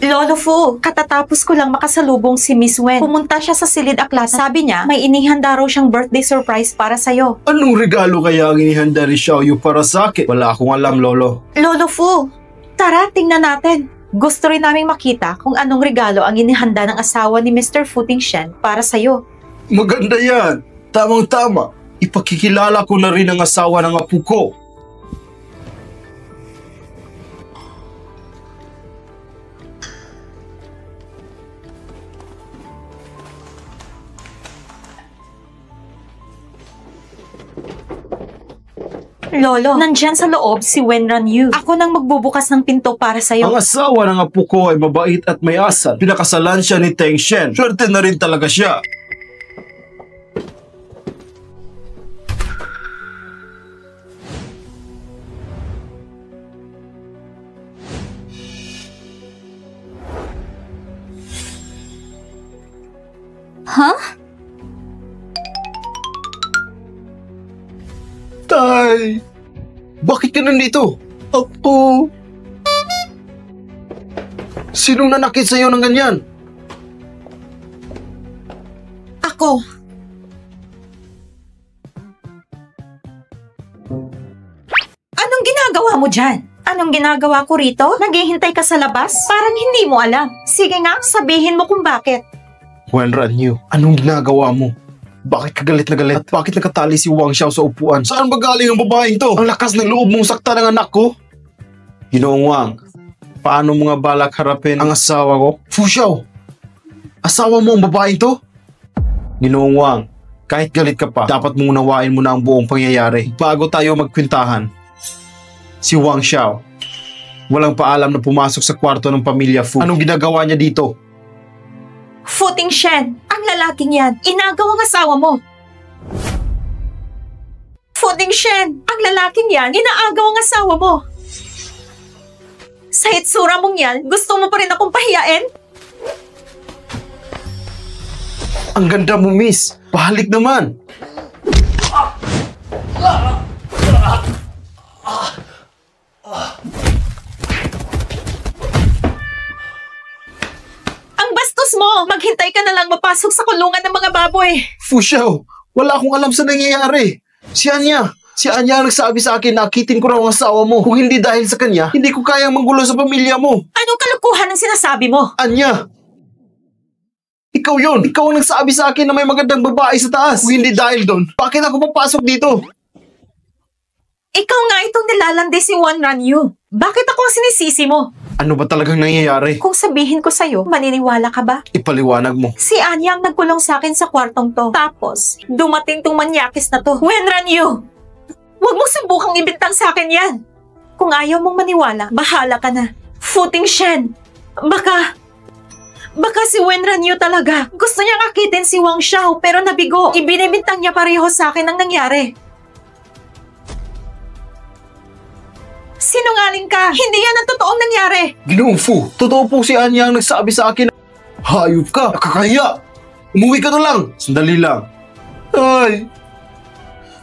Lolo Fu, katatapos ko lang makasalubong si Miss Wen. Pumunta siya sa Silid Aklat. Sabi niya, may inihanda raw siyang birthday surprise para sa'yo. Anong regalo kaya ang inihanda ni Xiaoyu para sa akin? Wala akong alam, Lolo. Lolo Fu, tara, tingnan natin. Gusto rin naming makita kung anong regalo ang inihanda ng asawa ni Mr. Fu Tingshen para sa'yo. Maganda yan. Tamang-tama. Ipakikilala ko na rin ang asawa ng apo ko. Lolo, nandyan sa loob si Wenran Yu. Ako nang magbubukas ng pinto para sa'yo. Ang asawa ng apo ko ay mabait at may asal. Pinakasalan siya ni Teng Shen. Swerte na rin talaga siya. Huh? Tay! Bakit ka nandito? Ako... Sinong nanakit sa'yo ng ganyan? Ako. Anong ginagawa mo dyan? Anong ginagawa ko rito? Naghihintay ka sa labas? Parang hindi mo alam. Sige nga, sabihin mo kung bakit. Wenran Yu, anong ginagawa mo? Bakit ka galit na galit? At bakit nakatali si Wang Xiao sa upuan? Saan ba galing ang babaeng to? Ang lakas ng loob mong sakta ng anak ko? Ginoong Wang, paano mo nga balak harapin ang asawa ko? Fu Xiao, asawa mo ang babaeng to? Ginoong Wang, kahit galit ka pa, dapat mong unawain mo na ang buong pangyayari bago tayo magkwintahan. Si Wang Xiao, walang paalam na pumasok sa kwarto ng pamilya Fu. Anong ginagawa niya dito? Fu Tingshen, ang lalaking yan, inagaw ang asawa mo. Fu Tingshen, ang lalaking yan, inaagaw ang asawa mo. Sa itsura mong yan, gusto mo pa rin akong pahiyain? Ang ganda mo, miss. Pahalik naman. Ang bastos mo! Maghintay ka na lang mapasok sa kulungan ng mga baboy. Fu Xiao, wala akong alam sa nangyayari. Si Anya ang nagsabi sa akin na akitin ko raw ang asawa mo. Kung hindi dahil sa kanya, hindi ko kayang manggulo sa pamilya mo. Anong kalukuhan ang sinasabi mo? Anya! Ikaw yon. Ikaw ang nagsabi sa akin na may magandang babae sa taas. Kung hindi dahil doon, bakit ako papasok dito? Ikaw nga itong nilalandi si Wenran Yu. Bakit ako ang sinisisi mo? Ano ba talagang nangyayari? Kung sabihin ko sa'yo, maniniwala ka ba? Ipaliwanag mo. Si Anya ang nagkulong sa akin sa kwartong to. Tapos, dumating tong manyakis na to. Wenran Yu! Huwag mong subukang ibintang sa akin yan. Kung ayaw mong maniwala, bahala ka na. Fu Tingshen, baka si Wenran Yu talaga. Gusto niyang akitin si Wang Xiao pero nabigo. Ibinibintang niya pareho sa akin ang nangyari. Sinungaling ka! Hindi yan ang totoong nangyari! Ginoong Fu, totoo po si Anya ang nagsabi sa akin na hayop ka, nakakahiya. Umuwi ka na lang. Sandali lang. Ay!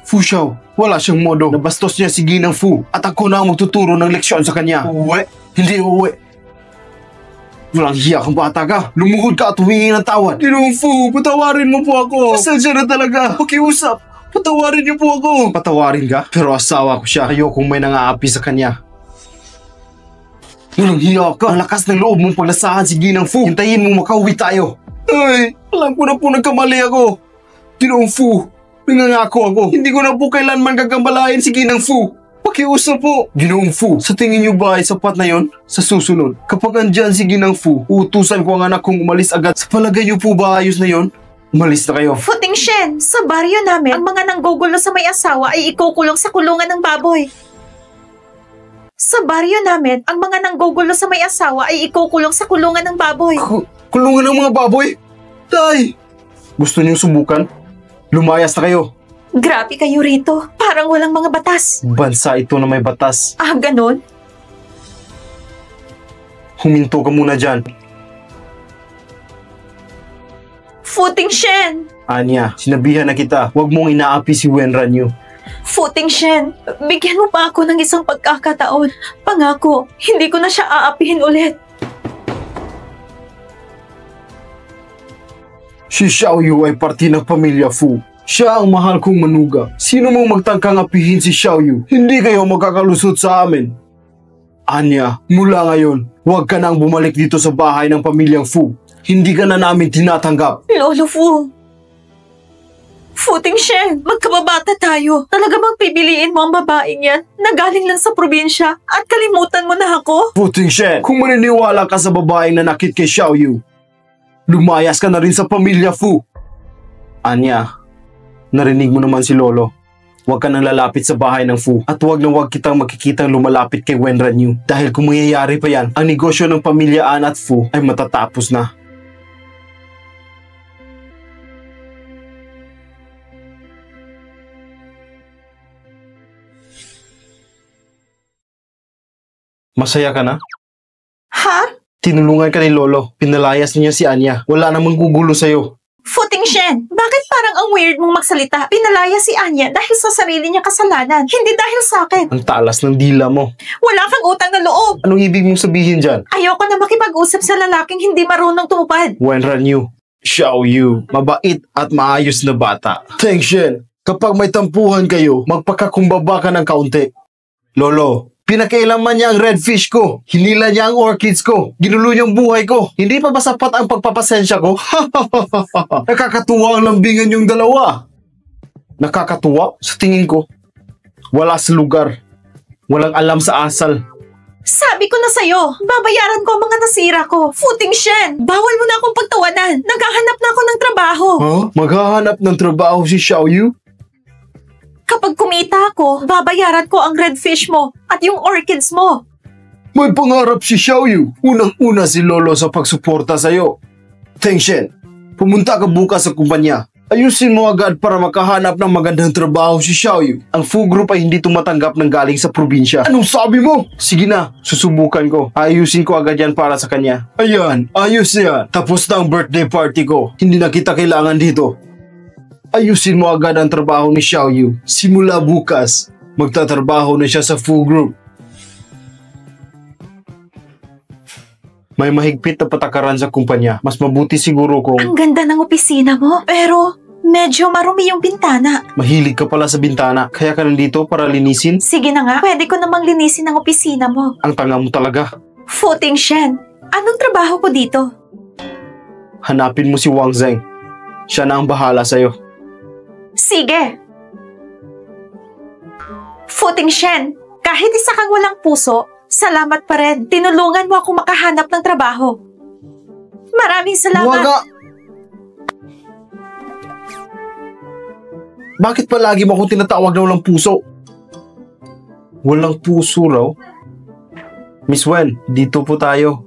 Fu Xiao, wala siyang modo. Nabastos niya si Ginang Fu at ako na ang magtuturo ng leksyon sa kanya. Uwi? Hindi uwi. Walang hiya kang bata ka. Lumuhod ka at humingi ng tawad. Ginoong Fu, patawarin mo po ako. Pasensya na talaga. Pakiusap. Patawarin niyo po ako. Patawarin ka? Pero asawa ko siya. Ayokong may nangaapi sa kanya. Walang hiya ka. Ang lakas ng loob mong paglasahan si Ginang Fu. Hintayin mo makauwi tayo. Ay, alam ko na po nagkamali ako. Ginoong Fu, nangangako ako. Hindi ko na po kailanman gagambalain si Ginang Fu. Pakiusap po. Ginoong Fu, sa tingin niyo ba ay sapat na yon? Sa susunod, kapag andyan si Ginang Fu, uutusan ko ang anak kong umalis agad. Sa palagay niyo po ba ayos na yon? Umalis na kayo. Fu Tingshen, sa baryo namin, ang mga nanggugulo sa may asawa ay ikukulong sa kulungan ng baboy. Sa baryo namin, ang mga nanggugulo sa may asawa ay ikukulong sa kulungan ng baboy. Kulungan ng mga baboy? Tay! Gusto niyo subukan? Lumayas na kayo. Grabe kayo rito. Parang walang mga batas. Bansa ito na may batas. Ah, ganon? Huminto ka muna dyan. Fu Tingshen! Anya, sinabihan na kita, huwag mong inaapi si Wenran Yu. Fu Tingshen, bigyan mo pa ako ng isang pagkakataon. Pangako, hindi ko na siya aapihin ulit. Si Xiao Yu ay parte ng pamilya Fu. Siya ang mahal kong manuga. Sino mong magtangkang apihin si Xiao Yu? Hindi kayo magkakalusot sa amin. Anya, mula ngayon, huwag ka nang bumalik dito sa bahay ng pamilyang Fu. Hindi ka na namin tinatanggap. Lolo Fu. Fu Tingshen, magkababata tayo. Talaga bang pipiliin mo ang babaeng yan na galing lang sa probinsya at kalimutan mo na ako? Fu Tingshen, kung maniniwala ka sa babaeng nanakit kay Xiao Yu, lumayas ka na rin sa pamilya Fu. Anya, narinig mo naman si Lolo. huwag ka nang lalapit sa bahay ng Fu. At huwag na huwag kitang makikitang lumalapit kay Wenran Yu. Dahil kung mangyayari pa yan, ang negosyo ng pamilya An at Fu ay matatapos na. Masaya ka na? Ha? Tinulungan ka ni Lolo. Pinalayas niya si Anya. Wala namang gugulo sa'yo. Futing Shen, bakit parang ang weird mong magsalita? Pinalaya si Anya dahil sa sarili niya kasalanan, hindi dahil sa akin. Ang talas ng dila mo. Wala kang utang na loob. Anong ibig mong sabihin dyan? Ayoko na makipag-usap sa lalaking hindi marunong tumupad. Wenran Yu, Xiao Yu, mabait at maayos na bata. Teng Shen, kapag may tampuhan kayo, magpakakumbaba ka ng kaunti. Lolo, pinakailaman niya ang redfish ko. Hinila niya ang orchids ko. Ginulo niya ang buhay ko. Hindi pa ba sapat ang pagpapasensya ko? Nakakatuwa ang lambingan yung dalawa. Nakakatuwa? Sa tingin ko, wala sa lugar. Walang alam sa asal. Sabi ko na sa'yo, babayaran ko ang mga nasira ko. Futing Shen, bawal mo na akong pagtawanan. Naghahanap na ako ng trabaho. Huh? Maghahanap ng trabaho si Xiao Yu? Kapag kumita ako, babayaran ko ang redfish mo at yung orchids mo. May pangarap si Xiao Yu. Unang-una si Lolo sa pagsuporta sa'yo. Teng Shen, pumunta ka bukas sa kumpanya. Ayusin mo agad para makahanap ng magandang trabaho si Xiao Yu. Ang Fu Group ay hindi tumatanggap ng galing sa probinsya. Anong sabi mo? Sige na, susubukan ko. Ayusin ko agad yan para sa kanya. Ayan, ayos yan. Tapos na ang birthday party ko. Hindi na kita kailangan dito. Ayusin mo agad ang trabaho ni Xiao Yu. Simula bukas, magtatrabaho na siya sa Fu Group. May mahigpit na patakaran sa kumpanya. Mas mabuti siguro kung Ang ganda ng opisina mo, pero medyo marumi yung bintana. mahilig ka pala sa bintana. Kaya ka nandito para linisin. Sige na nga, pwede ko namang linisin ang opisina mo. Ang tanga mo talaga. Futing Shen, anong trabaho ko dito? Hanapin mo si Wang Zheng. Siya na ang bahala sa'yo. Sige. Futing Shen, kahit isa kang walang puso, salamat pa rin. Tinulungan mo ako makahanap ng trabaho. Maraming salamat. Waga! Bakit palagi mo akong tinatawag na walang puso? Walang puso raw? Miss Wen, dito po tayo.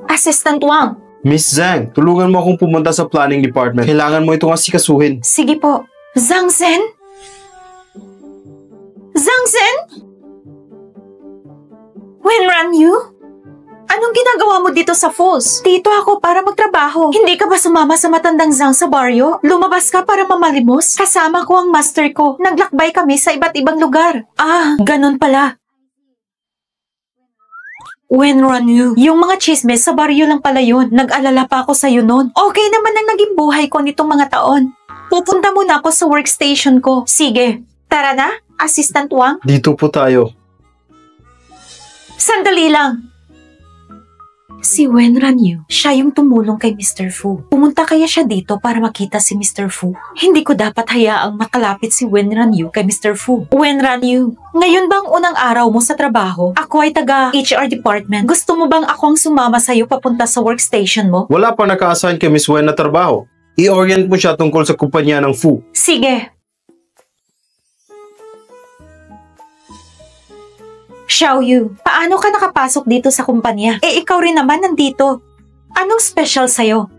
Assistant Wang. Miss Zhang, tulungan mo akong pumunta sa planning department. Kailangan mo itong asikasuhin. Sige po. Zhang Zhen? Zhang Zhen? Wenran Yu? Anong ginagawa mo dito sa falls? Dito ako para magtrabaho. Hindi ka ba sumama sa matandang Zhang sa baryo? Lumabas ka para mamalimos? Kasama ko ang master ko. Naglakbay kami sa iba't ibang lugar. Ah, ganun pala. Wenran Yu, yung mga chismes sa baryo lang pala yun. Nag-alala pa ako sa'yo noon. Okay naman ang naging buhay ko nitong mga taon. Pupunta muna ako sa workstation ko. Sige, tara na, Assistant Wang. Dito po tayo. Sandali lang. Si Wenran Yu, siya yung tumulong kay Mr. Fu. Pumunta kaya siya dito para makita si Mr. Fu. Hindi ko dapat hayaang makalapit si Wenran Yu kay Mr. Fu. Wenran Yu, ngayon bang unang araw mo sa trabaho? Ako ay taga HR department. Gusto mo bang ako ang sumama sa'yo papunta sa workstation mo? Wala pa naka-assign kay Miss Wen na trabaho. I-orient mo siya tungkol sa kumpanya ng Fu. Sige. Xiao Yu, paano ka nakapasok dito sa kumpanya? Eh, ikaw rin naman nandito. Anong special sa'yo?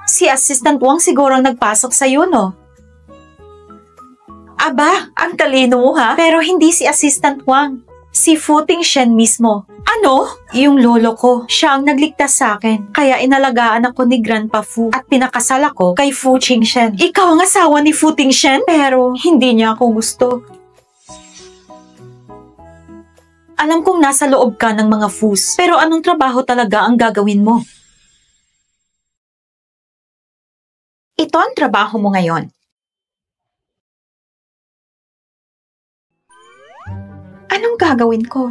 Si Assistant Wang siguro ang nagpasok sa'yo, no? Aba, ang talino mo ha? Pero hindi si Assistant Wang. Si Futing Shen mismo. Ano? Yung lolo ko. Siya ang nagligtas sa akin. Kaya inalagaan ako ni Grandpa Fu at pinakasal ako kay Fu Qingxen. Ikaw ang asawa ni Futing Shen? Pero hindi niya ako gusto. Alam kong nasa loob ka ng mga Fus, pero anong trabaho talaga ang gagawin mo? Ito ang trabaho mo ngayon. Anong gagawin ko?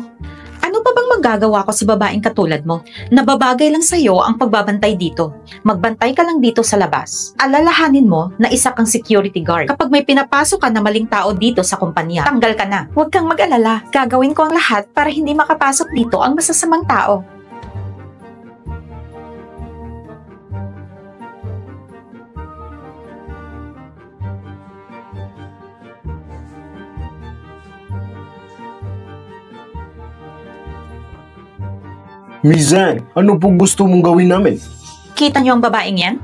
Ano pa bang magagawa ko sa babaeng katulad mo? Nababagay lang sa'yo ang pagbabantay dito. Magbantay ka lang dito sa labas. Alalahanin mo na isa kang security guard. Kapag may pinapasok ka na maling tao dito sa kumpanya, tanggal ka na. Huwag kang mag-alala. Gagawin ko ang lahat para hindi makapasok dito ang masasamang tao. Miss Zhang, ano po gusto mong gawin namin? Kita niyo ang babaeng yan?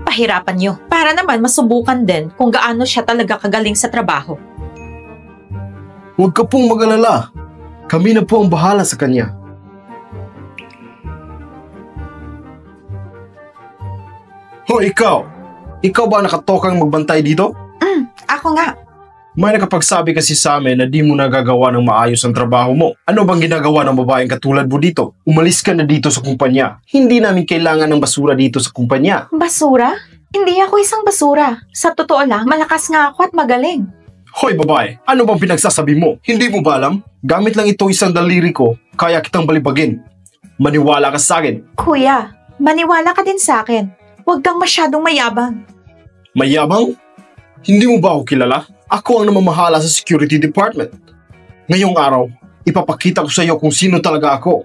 Pahirapan niyo. Para naman masubukan din kung gaano siya talaga kagaling sa trabaho. Huwag ka pong mag-alala. Kami na po ang bahala sa kanya. Ho, ikaw! Ikaw ba nakatokang magbantay dito? Ako nga. May nakapagsabi kasi sa amin na di mo nagagawa ng maayos ang trabaho mo. Ano bang ginagawa ng babaeng katulad mo dito? Umalis ka na dito sa kumpanya. Hindi namin kailangan ng basura dito sa kumpanya. Basura? Hindi ako isang basura. Sa totoo lang, malakas nga ako at magaling. Hoy babae, ano bang pinagsasabi mo? Hindi mo ba alam? Gamit lang ito isang daliri ko, kaya kitang balibagin. Maniwala ka sa akin. Kuya, maniwala ka din sa akin. Huwag kang masyadong mayabang. Mayabang? Hindi mo ba ako kilala? Ako ang namamahala sa security department. Ngayong araw, ipapakita ko sa iyo kung sino talaga ako.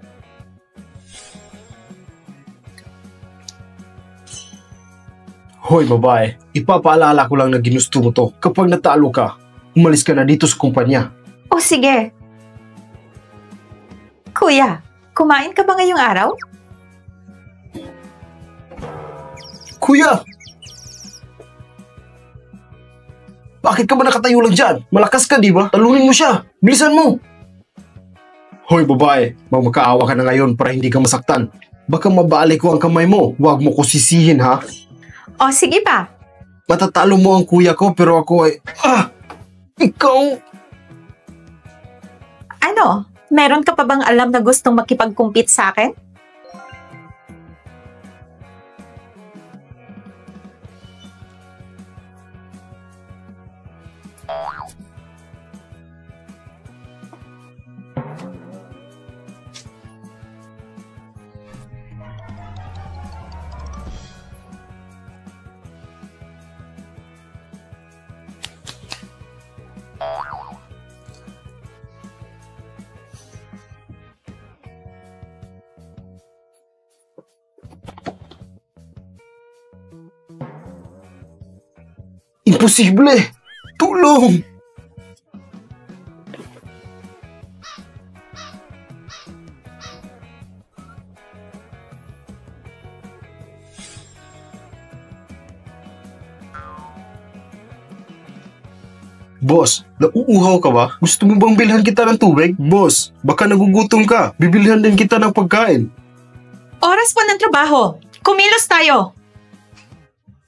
Hoy babae, ipapaalala ko lang na ginusto mo to. Kapag natalo ka, umalis ka na dito sa kumpanya. O sige. Kuya, kumain ka ba ngayong araw? Kuya! Bakit ka ba nakatayo lang dyan? Malakas ka, di ba? Talunin mo siya. Bilisan mo. Hoy, babae. Magmakaawa ka na ngayon para hindi ka masaktan. Baka mabalik ko ang kamay mo. Huwag mo ko sisihin, ha? O sige pa. Matatalo mo ang kuya ko, pero ako ay... Ikaw! Ano? Meron ka pa bang alam na gustong makipag-compete sa akin? Imposible! Tulong! Boss, nauuhaw ka ba? Gusto mo bang bilhan kita ng tubig? Boss, baka nagugutom ka. Bibilhan din kita ng pagkain. Oras pa ng trabaho. Kumilos tayo.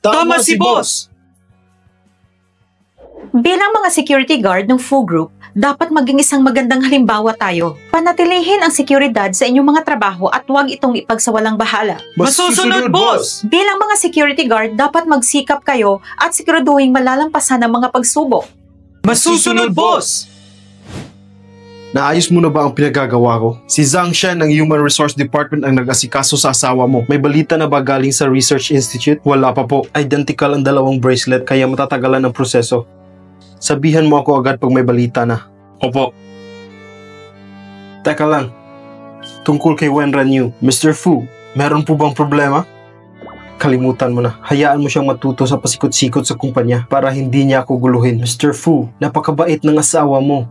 Tama si boss! Bilang mga security guard ng Fu Group, dapat maging isang magandang halimbawa tayo. Panatilihin ang seguridad sa inyong mga trabaho at huwag itong ipagsawalang bahala. Masusunod, boss! Bilang mga security guard, dapat magsikap kayo at siguraduhin malalampasan ang mga pagsubok. Masusunod, boss! Naayos mo na ba ang pinagagawa ko? Si Zhang Shen ng Human Resource Department ang nag-asikaso sa asawa mo. May balita na ba galing sa Research Institute? Wala pa po. Identical ang dalawang bracelet kaya matatagalan ang proseso. Sabihan mo ako agad pag may balita na. Opo. Teka lang. Tungkol kay Wenran Yu, Mr. Fu, meron po bang problema? Kalimutan mo na. Hayaan mo siyang matuto sa pasikot-sikot sa kumpanya para hindi niya ako guluhin. Mr. Fu, napakabait ng asawa mo.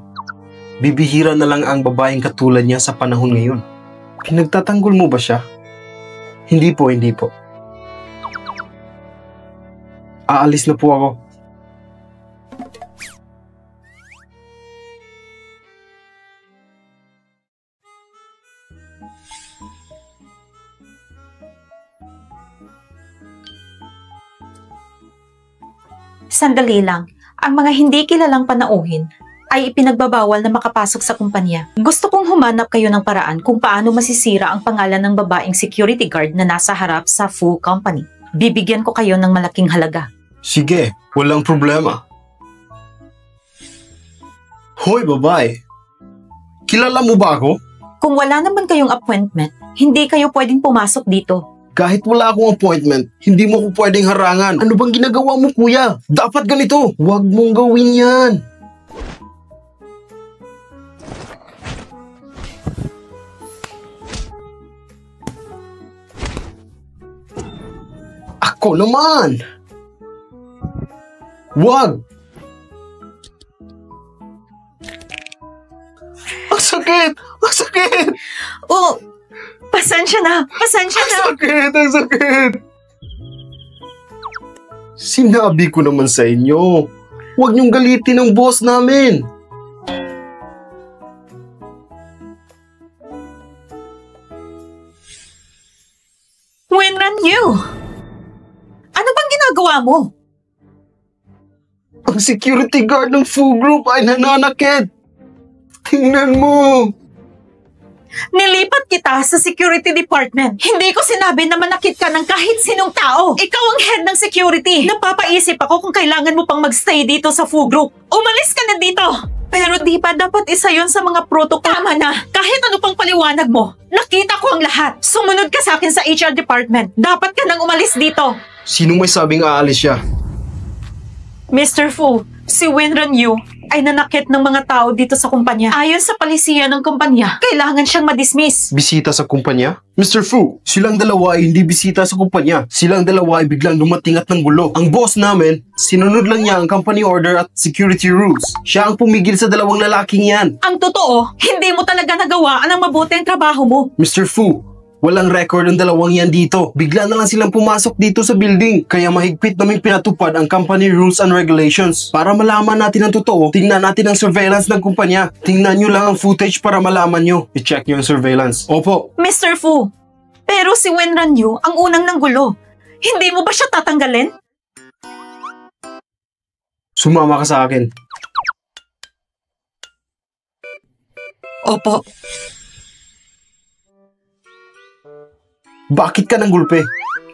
Bibihira na lang ang babaeng katulad niya sa panahon ngayon. Pinagtatanggol mo ba siya? Hindi po, hindi po. Aalis na po ako. Sandali lang, ang mga hindi kilalang panauhin ay ipinagbabawal na makapasok sa kumpanya. Gusto kong humanap kayo ng paraan kung paano masisira ang pangalan ng babaeng security guard na nasa harap sa Fu Company. Bibigyan ko kayo ng malaking halaga. Sige, walang problema. Hoy, babae. Kilala mo ba ako? Kung wala naman kayong appointment, hindi kayo pwedeng pumasok dito. Kahit wala akong appointment, hindi mo ko pwedeng harangan. Ano bang ginagawa mo, kuya? Dapat ganito. Huwag mong gawin yan. Ako naman. Huwag. Ang sakit! Ang sakit! Oh, Pasensya na. Pasensya na. Sakit! Ang sakit! Sinabi ko naman sa inyo, huwag niyong galitin ang boss namin. Wenran Yu! Ano bang ginagawa mo? Ang security guard ng Fu Group ay nananakit. Tingnan mo. Nilipat kita sa security department. Hindi ko sinabi na manakit ka ng kahit sinong tao. Ikaw ang head ng security. Napapaisip ako kung kailangan mo pang magstay dito sa Fu Group. Umalis ka na dito! Pero di ba dapat isa yon sa mga protocol? Tama na! Kahit ano pang paliwanag mo, nakita ko ang lahat. Sumunod ka sa akin sa HR department. Dapat ka nang umalis dito. Sino may sabing aalis siya? Mr. Fu, si Wenran Yu ay nanakit ng mga tao dito sa kumpanya. Ayon sa palisiyan ng kumpanya, kailangan siyang madismiss. Bisita sa kumpanya? Mr. Fu, silang dalawa ay hindi bisita sa kumpanya. Silang dalawa ay biglang dumating at nanggulo. Ang boss namin, sinunod lang niya ang company order at security rules. Siya ang pumigil sa dalawang lalaking yan. Ang totoo, hindi mo talaga nagawa ang mabuti ang trabaho mo. Mr. Fu, walang record ang dalawang yan dito. Bigla na lang silang pumasok dito sa building. Kaya mahigpit namin pinatupad ang company rules and regulations. Para malaman natin ang totoo, tingnan natin ang surveillance ng kumpanya. Tingnan nyo lang ang footage para malaman nyo. I-check nyo ang surveillance. Opo. Mr. Fu, pero si Wenran Yu ang unang nanggulo. Hindi mo ba siya tatanggalin? Sumama ka sa akin. Opo. Bakit ka nang gulpe?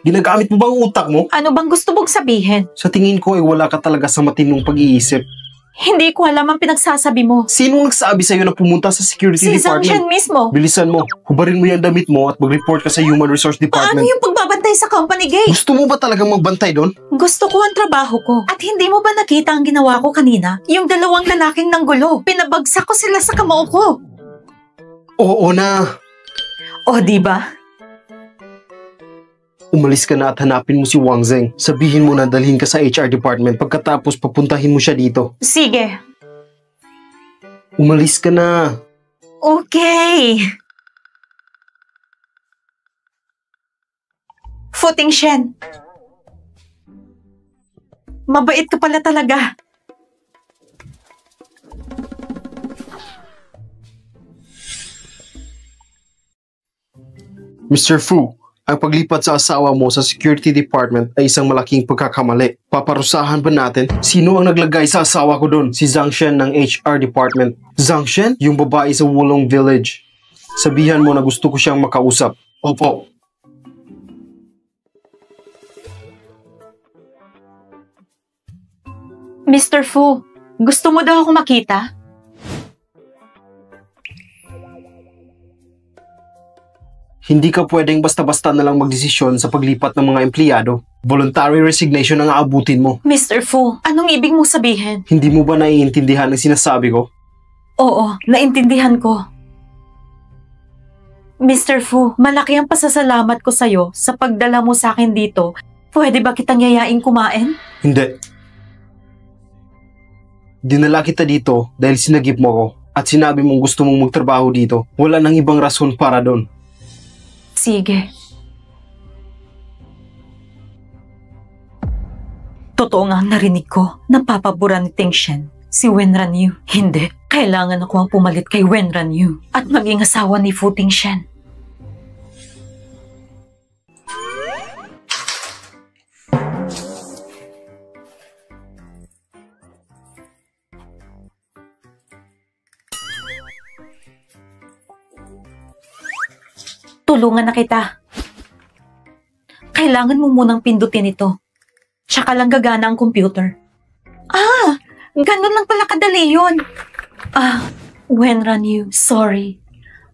Ginagamit mo bang utak mo? Ano bang gusto mong sabihin? Sa tingin ko ay wala ka talaga sa matinong pag-iisip. Hindi ko alam ang pinagsasabi mo. Sinong nagsabi sa'yo na pumunta sa security Si Zhang Shen department? mismo. Bilisan mo. Hubarin mo yung damit mo at mag-report ka sa Human Resource Paano Department. yung pagbabantay sa company gate? Gusto mo ba talagang magbantay doon? Gusto ko ang trabaho ko. At hindi mo ba nakita ang ginawa ko kanina? Yung dalawang lalaking nanggulo. Pinabagsak ko sila sa kamao ko. Oo na. O, di ba? Umalis ka na at hanapin mo si Wang Zeng. Sabihin mo na dalhin ka sa HR department pagkatapos papuntahin mo siya dito. Sige. Umalis ka na. Okay. Futing Shen. Mabait ka pala talaga. Mr. Fu, ang paglipat sa asawa mo sa security department ay isang malaking pagkakamali. Paparusahan ba natin? Sino ang naglagay sa asawa ko doon? Si Zhang Shen ng HR department. Zhang Shen? Yung babae sa Wulong Village. Sabihan mo na gusto ko siyang makausap. Opo. Mr. Fu, gusto mo daw ako makita? Hindi ka pwedeng basta-basta na lang magdesisyon sa paglipat ng mga empleyado. Voluntary resignation ang aabutin mo. Mr. Fu, anong ibig mong sabihin? Hindi mo ba naiintindihan ang sinasabi ko? Oo, naintindihan ko. Mr. Fu, malaki ang pasasalamat ko sa'yo sa pagdala mo sa akin dito. Pwede ba kitang yayain kumain? Hindi. Dinala kita dito dahil sinagip mo ako at sinabi mong gusto mong magtrabaho dito. Wala nang ibang rason para doon. Sige. Totoo nga ang narinig ko. Napapabura ni Ting Shen. Si Wenran Yu. Hindi. Kailangan ako ang pumalit kay Wenran Yu at maging asawa ni Fu Ting Shen. Tulungan na kita. Kailangan mo munang pindutin ito. Tsaka lang gagana ang computer. Ah! Ganun lang pala kadali yun. Wenran Yu, sorry.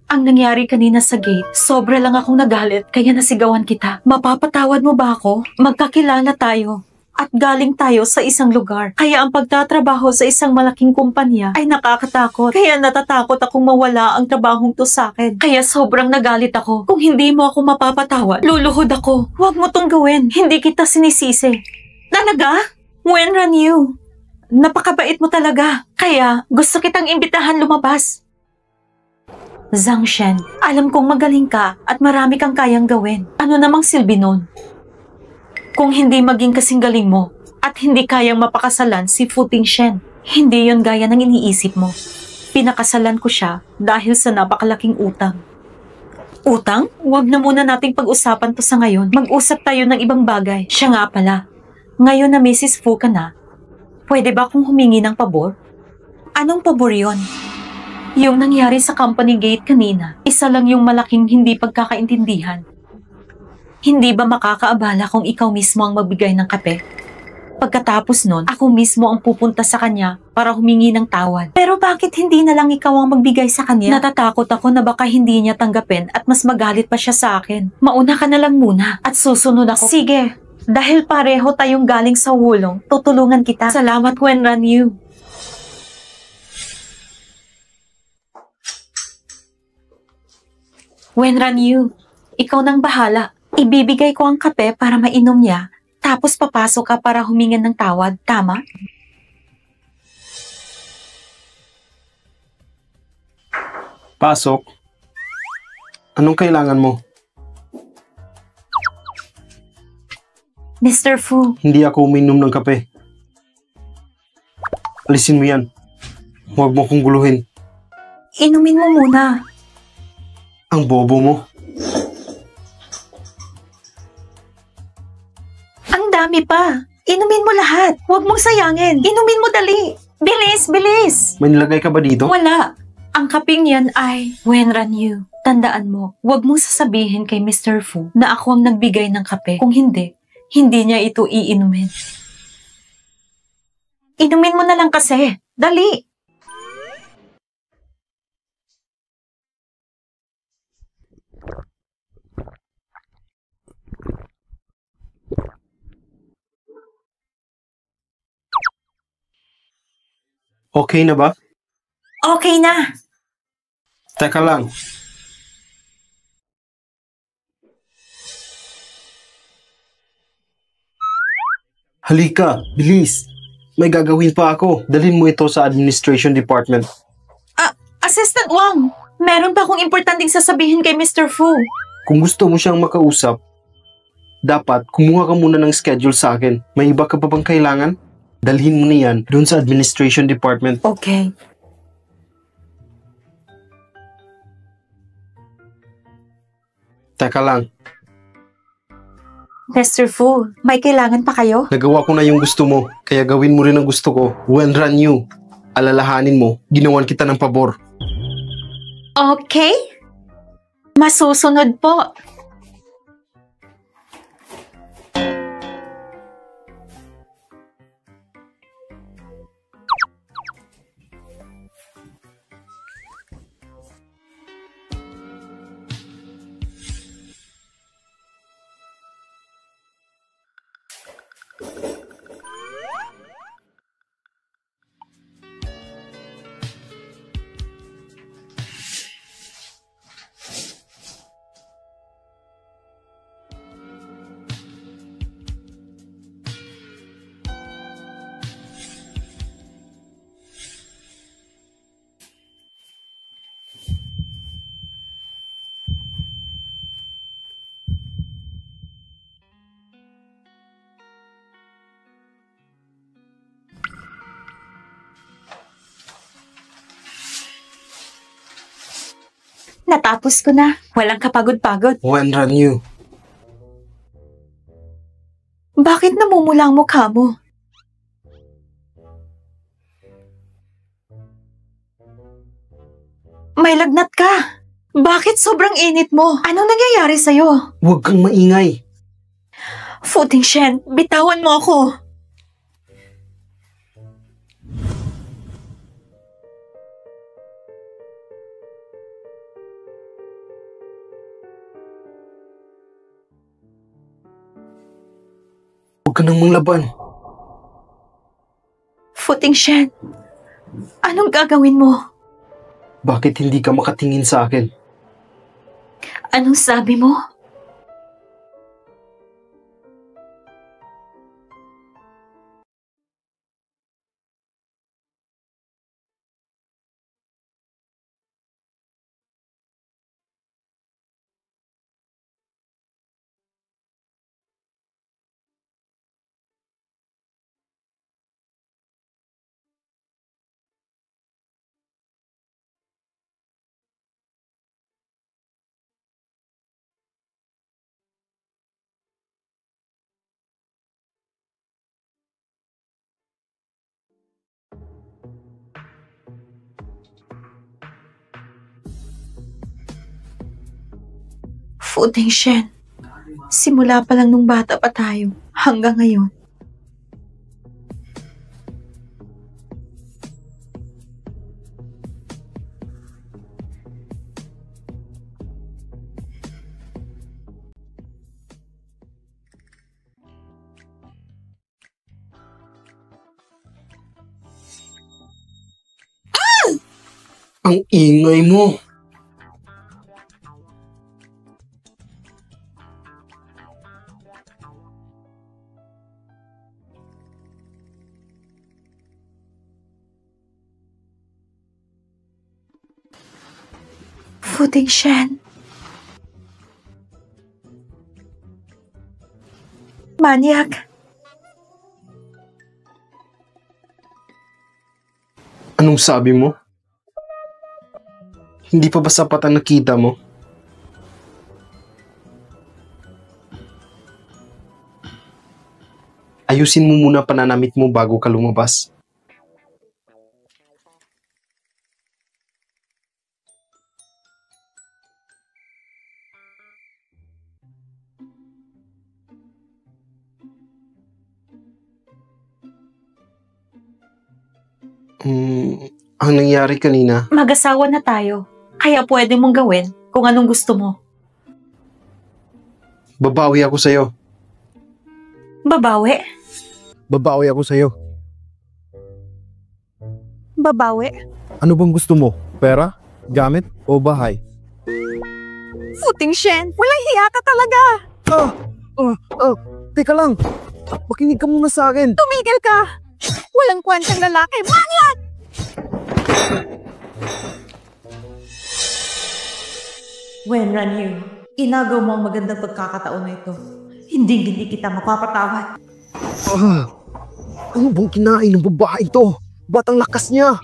Ang nangyari kanina sa gate, sobra lang akong nagalit kaya nasigawan kita. Mapapatawad mo ba ako? Magkakilala tayo. At galing tayo sa isang lugar. Kaya ang pagtatrabaho sa isang malaking kumpanya ay nakakatakot. Kaya natatakot akong mawala ang trabahong to sa akin. Kaya sobrang nagalit ako. Kung hindi mo ako mapapatawad, luluhod ako. Huwag mo tong gawin. Hindi kita sinisisi. Talaga? Wenran Yu. Napakabait mo talaga. Kaya gusto kitang imbitahan lumabas. Zhang Shen, alam kong magaling ka at marami kang kayang gawin. Ano namang silbi nun? Kung hindi maging kasing galing mo at hindi kayang mapakasalan si Fu Tingshen, hindi yon gaya ng iniisip mo. Pinakasalan ko siya dahil sa napakalaking utang. Utang? Huwag na muna nating pag-usapan to sa ngayon. Mag-usap tayo ng ibang bagay. Siya nga pala. Ngayon na Mrs. Fu ka na, pwede ba akong humingi ng pabor? Anong pabor yon? Yung nangyari sa company gate kanina, isa lang yung malaking hindi pagkakaintindihan. Hindi ba makakaabala kung ikaw mismo ang magbigay ng kape? Pagkatapos nun, ako mismo ang pupunta sa kanya para humingi ng tawad. Pero bakit hindi na lang ikaw ang magbigay sa kanya? Natatakot ako na baka hindi niya tanggapin at mas magalit pa siya sa akin. Mauna ka na lang muna at susunod ako. Sige, dahil pareho tayong galing sa wulong, tutulungan kita. Salamat, Wenran Yu. Wenran Yu, ikaw nang bahala. Ibibigay ko ang kape para mainom niya, tapos papasok ka para humingan ng tawad, tama? Pasok. Anong kailangan mo? Mr. Fu, Hindi ako uminom ng kape. Alisin mo yan. Huwag mo akong guluhin. inumin mo muna. Ang bobo mo. Ang dami pa. Inumin mo lahat. Huwag mong sayangin. Inumin mo dali. Bilis, bilis. May nilagay ka ba dito? Wala. Ang kaping yan ay Wenran Yu. Tandaan mo, huwag mong sasabihin kay Mr. Fu na ako ang nagbigay ng kape. Kung hindi, hindi niya ito iinumin. Inumin mo na lang kasi. Dali. Okay na ba? Okay na. Teka lang. Halika, bilis. May gagawin pa ako. Dalhin mo ito sa administration department. Assistant Wang, meron pa akong importanteng sasabihin kay Mr. Fu. Kung gusto mo siyang makausap, dapat kumuha ka muna ng schedule sa akin. May iba ka pa bang kailangan? Dalhin mo na yan dun sa administration department. Okay. Teka lang, Mr. Fu, may kailangan pa kayo? nagawa ko na yung gusto mo, kaya gawin mo rin ang gusto ko. Wenran Yu, alalahanin mo, ginawan kita ng pabor. Okay. Masusunod po. Natapos ko na. Walang kapagod-pagod. Wenran Yu, Bakit namumula ang mukha mo? May lagnat ka. Bakit sobrang init mo? Anong nangyayari sa'yo? huwag kang maingay. Fu Tingshen, bitawan mo ako. Huwag ka nang manglaban. Fu Tingshen, anong gagawin mo? Bakit hindi ka makatingin sa akin? Anong sabi mo? Fu Tingshen, simula pa lang nung bata pa tayo hanggang ngayon. Ang ingay mo. Fu Tingshen. Maniac. Anong sabi mo? Hindi pa ba sapat ang nakita mo? Ayusin mo muna pananamit mo bago ka lumabas. Ang nangyari kanina, Mag-asawa na tayo. Kaya pwede mong gawin kung anong gusto mo. babawi ako sa'yo. Babawi? Babawi ako sa'yo. Babawi? Ano bang gusto mo? Pera? Gamit? O bahay? Fu Tingshen, walang hiya ka talaga. Teka lang. Makinig ka muna sa akin. Tumigil ka. Walang kwentang lalaki. Maniac! Wenran Yu, inagaw mo ang magandang pagkakataon na ito. Hindi kita mapapatawad. Ano bang kinain ng babae ito? Ba't ang lakas niya?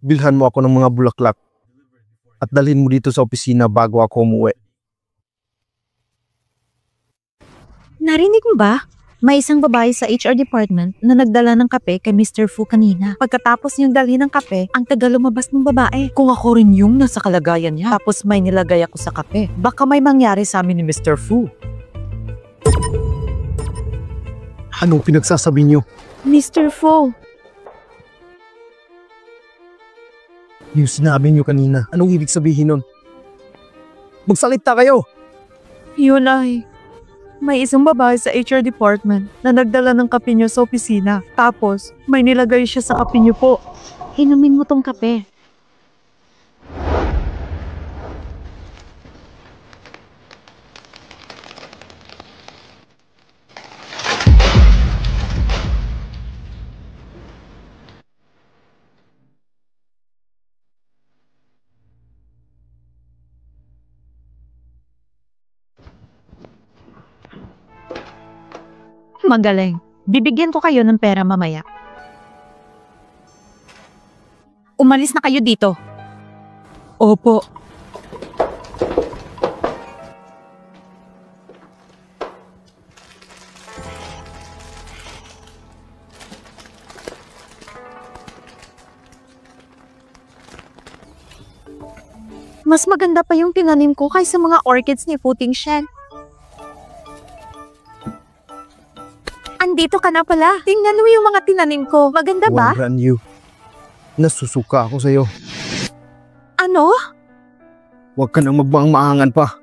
Bilhan mo ako ng mga bulaklak at dalhin mo dito sa opisina bago ako umuwi. Narinig mo ba? May isang babae sa HR department na nagdala ng kape kay Mr. Fu kanina. Pagkatapos niyang dalhin ng kape, ang tagal lumabas ng babae. Kung ako rin yung nasa kalagayan niya, tapos may nilagay ako sa kape, baka may mangyari sa amin ni Mr. Fu. Anong pinagsasabi niyo? Mr. Fu, Yung sinabi niyo kanina, anong ibig sabihin nun? Magsalita kayo! yun ay, may isang babae sa HR department na nagdala ng kape niyo sa opisina. Tapos, may nilagay siya sa kape niyo po. Inumin mo tong kape. Magaling. Bibigyan ko kayo ng pera mamaya. Umalis na kayo dito. Opo. Mas maganda pa yung tinanim ko kaysa mga orchids ni Fu Tingshen. Andito ka na pala. Tingnan mo yung mga tinanim ko. Maganda ba? Wenran Yu, nasusuka ako sa'yo. Ano? Huwag ka nang magmaangan pa.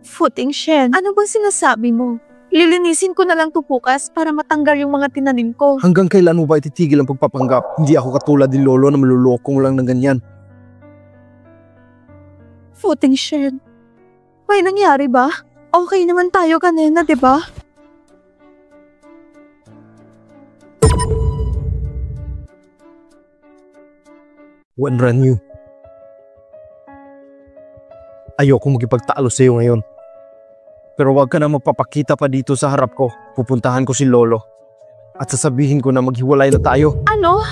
Fu Tingshen, ano bang sinasabi mo? Lilinisin ko na lang to bukas para matanggal yung mga tinanim ko. Hanggang kailan mo ba ititigil ang pagpapanggap? Hindi ako katulad ni Lolo na maluloko mo lang ng ganyan. Fu Tingshen, may nangyari ba? Okay naman tayo kanina, di ba? Wenran Yu, ayoko magipagtalo sa iyo ngayon. Pero huwag ka na magpapakita pa dito sa harap ko. Pupuntahan ko si Lolo at sasabihin ko na maghiwalay na tayo. Ano?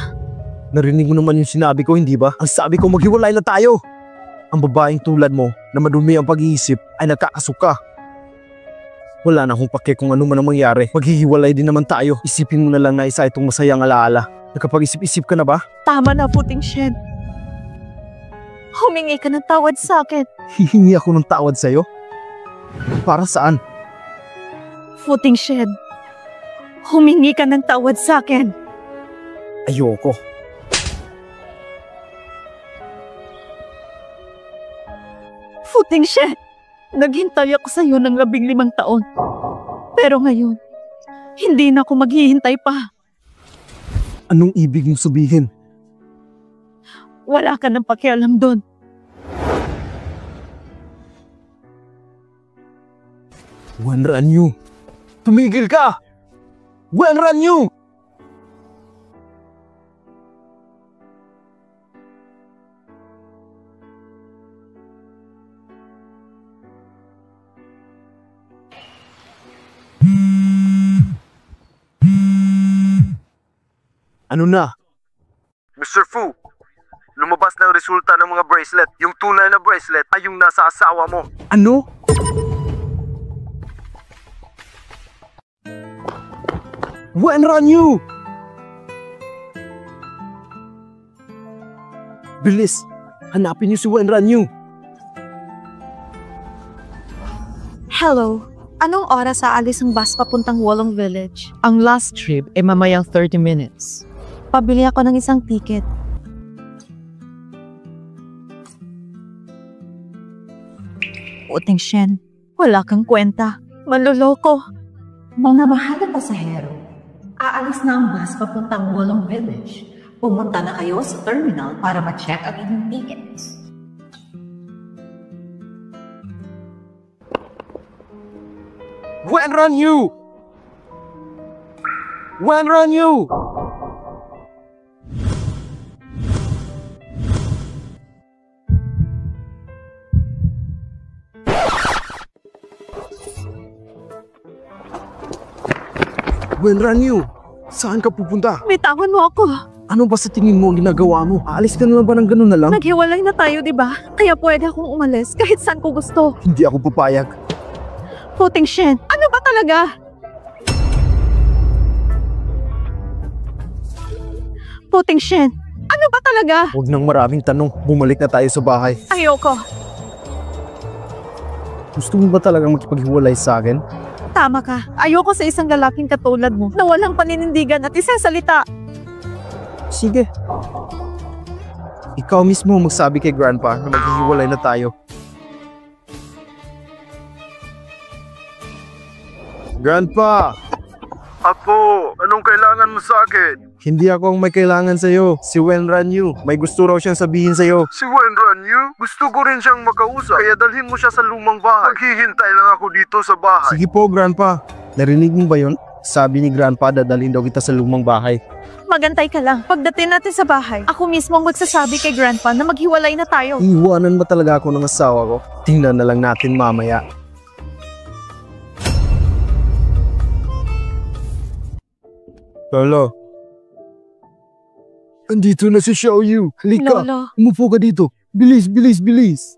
Narinig mo naman yung sinabi ko, hindi ba? Ang sabi ko, maghiwalay na tayo. Ang babaeng tulad mo na madumi ang pag-iisip ay nagkakasuka. Wala na akong pake kung ano man ang mangyari. Maghihiwalay din naman tayo. Isipin mo na lang na isa itong masayang alaala. Nakapag-isip-isip ka na ba? Tama na, Puting Shed. Humingi ka ng tawad sa akin. Hihingi ako ng tawad sa'yo? Para saan? Puting Shed. Humingi ka ng tawad sa akin. Ayoko. Puting Shed. Naghintay ako sa iyo ng 15 taon. Pero ngayon, hindi na ako maghihintay pa. Anong ibig mong sabihin? Wala ka ng pakialam doon. Wenranyu! Tumigil ka! Wenranyu! Ano na? Mr. Fu, lumabas na ang resulta ng mga bracelet. Yung tunay na bracelet ay yung nasa asawa mo. Ano? Wenranyu! Bilis! Hanapin niyo si Wenranyu! Hello. Anong oras aalis ang bus papuntang Wolong Village? Ang last trip ay mamayang 30 minutes. Pabili ako ng isang ticket. Puting Shen, wala kang kwenta. Manloloko. Mga mahal na pasahero, aalis na ang bus papuntang Wolong Village. Pumunta na kayo sa terminal para ma-check ang inyong tickets. Wenranyu! Wenranyu! Wenranyu! Saan ka pupunta? Bitawan mo ako. Ano ba sa tingin mo ang ginagawa mo? Aalis ka na lang ba ng ganun na lang? Naghiwalay na tayo, di ba? Kaya pwede akong umalis kahit saan ko gusto. Hindi ako papayag. Puting Shen, ano ba talaga? Puting Shen, ano ba talaga? Huwag nang maraming tanong. Bumalik na tayo sa bahay. Ayoko. Gusto mo ba talagang makipaghiwalay sa akin? Tama ka. Ayoko sa isang lalaking katulad mo na walang paninindigan at isang salita. Sige. Ikaw mismo magsabi kay Grandpa na maghihiwalay na tayo. Grandpa! Apo, anong kailangan mo sa akin? Hindi ako ang may kailangan sa'yo. Si Wenranyu. May gusto raw siyang sabihin sa'yo. Si Wenranyu? Gusto ko rin siyang makausap, kaya dalhin mo siya sa lumang bahay. Maghihintay lang ako dito sa bahay. Sige po, Grandpa. Narinig mo ba yun? Sabi ni Grandpa, dadalhin daw kita sa lumang bahay. Magantay ka lang. Pagdating natin sa bahay, ako mismo ang magsasabi kay Grandpa na maghiwalay na tayo. Iiwanan ba talaga ako ng asawa ko? Tingnan na lang natin mamaya. Lolo. Andito na si Xiaoyu. Halika. Lolo. Umupo ka dito. Bilis, bilis, bilis.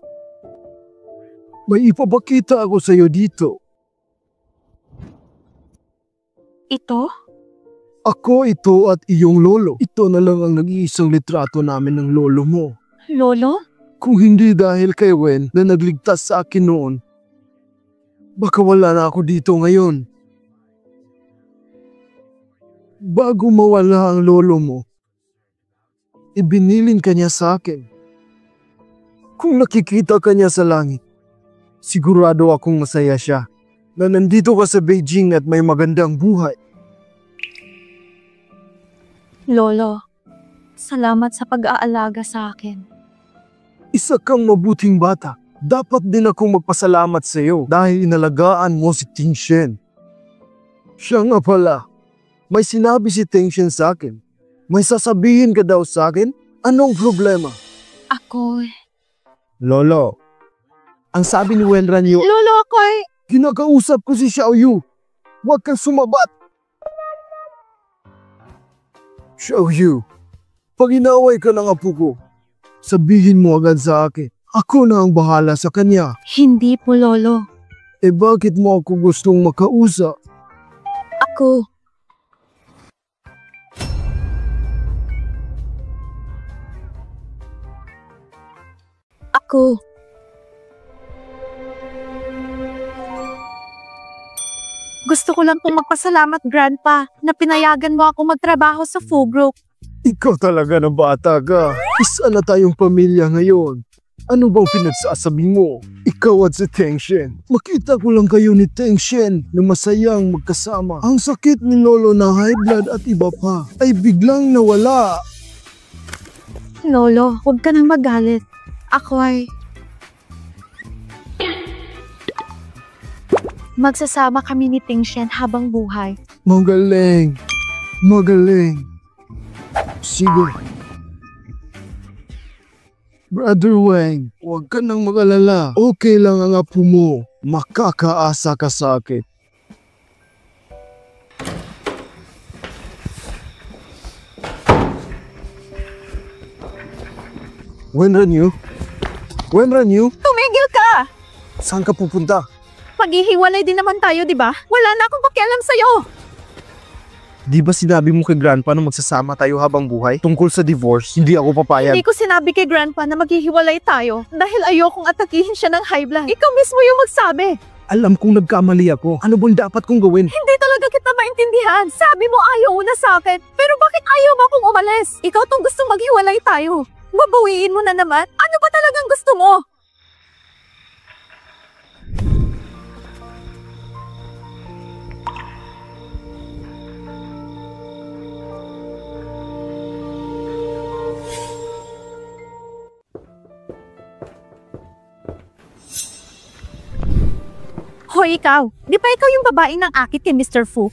May ipapakita ako sa'yo dito. Ito? Ako ito at iyong lolo. Ito na lang ang nag-iisang litrato namin ng lolo mo. Lolo? Kung hindi dahil kay Wen na nagligtas sa akin noon, baka wala na ako dito ngayon. Bago mawala ang lolo mo, ibinilin ka niya sa akin. Kung nakikita ka niya sa langit, sigurado akong masaya siya na nandito ka sa Beijing at may magandang buhay. Lolo, salamat sa pag-aalaga sa akin. Isa kang mabuting bata. Dapat din akong magpasalamat sa iyo dahil inalagaan mo si Ting Shen. Siya nga pala. May sinabi si Ting Shen sa akin. May sasabihin ka daw sa akin? Anong problema? Ako... Lolo, ang sabi ni Wenranyu, Lolo, ako'y... kinakausap ko si Xiaoyu. Huwag kang sumabat. Xiaoyu, pag inaway ka ng apo ko, sabihin mo agad sa akin. Ako na ang bahala sa kanya. Hindi po, Lolo. Eh bakit mo ako gustong makausap? Ako. Ako. Gusto ko lang pong magpasalamat, Grandpa, na pinayagan mo ako magtrabaho sa Fugro. Ikaw talaga na bata ka. Isa na tayong pamilya ngayon. Ano bang pinagsasabi mo? Ikaw at si Tengshen. Makita ko lang kayo ni Tengshen na masayang magkasama. Ang sakit ni Lolo na high blood at iba pa ay biglang nawala. Lolo, huwag ka nang magalit. Ako ay... Magsasama kami ni Tengshen habang buhay. Magaling. Magaling. Sige. Brother Wang, huwag ka nang mag-alala. Okay lang ang apo mo. Makakaasa ka sa akin. Wenran Yu? Tumigil ka! Saan ka pupunta? Maghihiwalay din naman tayo, di ba? Wala na akong pakialam sa'yo. Di ba sinabi mo kay Grandpa na magsasama tayo habang buhay? Tungkol sa divorce, hindi ako papayag. Hindi ko sinabi kay Grandpa na maghihiwalay tayo dahil ayokong atakihin siya ng high blood. Ikaw mismo yung magsabi. Alam kong nagkamali ako. Ano bang dapat kong gawin? Hindi talaga kita maintindihan. Sabi mo ayaw na sa akin. Pero bakit ayaw mo akong umalis? Ikaw tong gustong maghiwalay tayo. Babawiin mo na naman. Ano ba talagang gusto mo? Hoy, ikaw. Di ba ikaw yung babaeng ng akit kay Mr. Fu?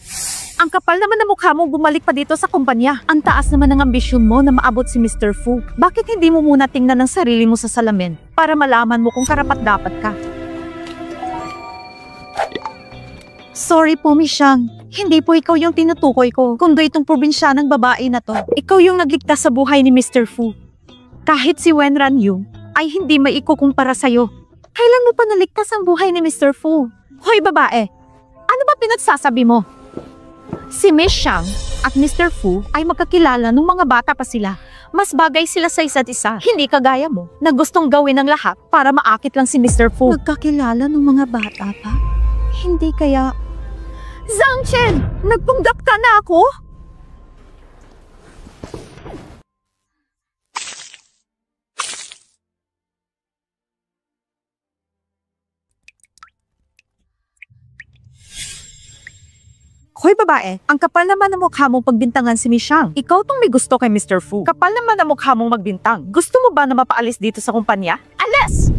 Ang kapal naman na mukha mo bumalik pa dito sa kumpanya. Ang taas naman ng ambisyon mo na maabot si Mr. Fu. Bakit hindi mo muna tingnan ang sarili mo sa salamin para malaman mo kung karapat-dapat ka? Sorry po, Miss Shang. Hindi po ikaw yung tinutukoy ko, kundi itong probinsyanang babae na to. Ikaw yung nagligtas sa buhay ni Mr. Fu. Kahit si Wenran Yu ay hindi maikukumpara sa'yo. Kailan mo pa naligtas ang buhay ni Mr. Fu? Hoy babae, ano ba pinagsasabi mo? Si Miss Shang at Mr. Fu ay magkakilala nung mga bata pa sila. Mas bagay sila sa isa't isa. Hindi kagaya mo na gustong gawin ng lahat para maakit lang si Mr. Fu. Nagkakilala nung mga bata pa? Hindi kaya... Zhang Chen! Nagpunggap ka na ako? Hoy babae, ang kapal naman ng mukha mong pagbintangan si Miss Shang. Ikaw tong may gusto kay Mr. Fu. Kapal naman ang mukha mong magbintang. Gusto mo ba na mapaalis dito sa kumpanya? Alis!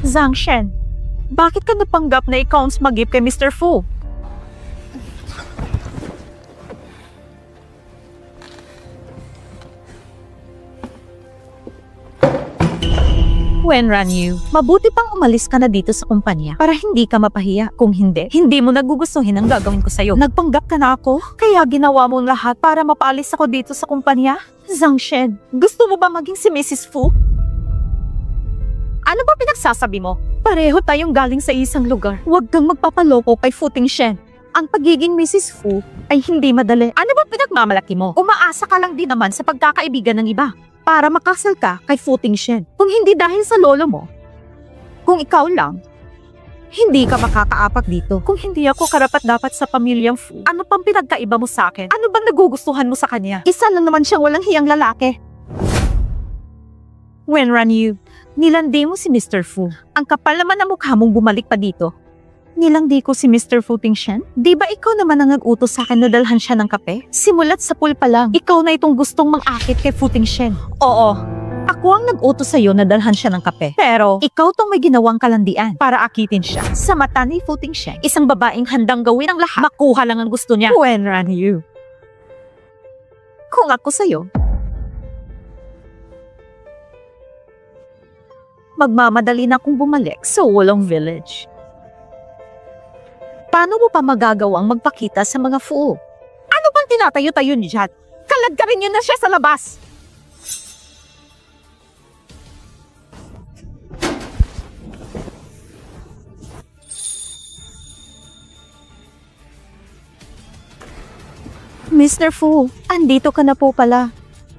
Zhang Shen, bakit ka napanggap na ikaw ang smagip kay Mr. Fu? Wenran Yu, mabuti pang umalis ka na dito sa kumpanya para hindi ka mapahiya. Kung hindi, hindi mo nagugustuhin ang gagawin ko sa'yo. Nagpanggap ka na ako, kaya ginawa mo lahat para mapaalis ako dito sa kumpanya? Zhang Shen, gusto mo ba maging si Mrs. Fu? Ano ba pinagsasabi mo? Pareho tayong galing sa isang lugar. Huwag kang magpapaloko kay Fu Tingshen. Ang pagiging Mrs. Fu ay hindi madali. Ano ba pinagmamalaki mo? Umaasa ka lang din naman sa pagkakaibigan ng iba para makasal ka kay Fu Tingshen. Kung hindi dahil sa lolo mo, kung ikaw lang, hindi ka makakaapak dito. Kung hindi ako karapat-dapat sa pamilyang Fu, ano pang pinagkaiba mo sa akin? Ano bang nagugustuhan mo sa kanya? Isa lang naman siyang walang hiyang lalaki. Wenran Yu, nilandi mo si Mr. Fu. Ang kapal naman ng mukha mong bumalik pa dito. Nilandi ko si Mr. Fu Tingshen? Di ba ikaw naman ang nag-utos sa akin na dalhan siya ng kape? Simulat sa pool pa lang, ikaw na itong gustong mang-akit kay Fu Tingshen. Oo, ako ang nag-utos sa'yo na dalhan siya ng kape. Pero, ikaw tong may ginawang kalandian para akitin siya. Sa mata ni Fu Tingshen, isang babaeng handang gawin ang lahat, makuha lang ang gusto niya. Wenran Yu. Kung ako sa'yo, magmamadali na akong bumalik sa Wolong Village. Paano mo pa magagawang magpakita sa mga Fu? Ano bang tinatayo-tayo ni Jad? Kalad ka rin yun na siya sa labas! Mr. Fu, andito ka na po pala.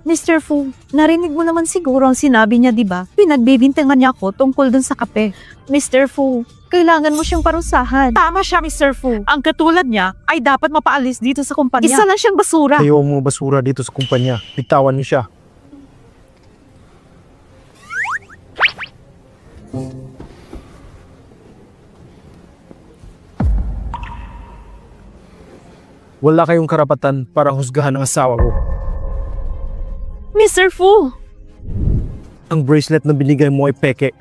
Mr. Fu, narinig mo naman siguro ang sinabi niya, di ba? Pinagbibintangan niya ako tungkol dun sa kape. Mr. Fu, kailangan mo siyang parusahan. Tama siya, Mr. Fu. Ang katulad niya ay dapat mapaalis dito sa kumpanya. Isa lang siyang basura. Ayaw mo basura dito sa kumpanya. Bitawan niyo siya. Wala kayong karapatan para husgahan ang asawa ko. Mr. Fu! Ang bracelet na binigay mo ay peke.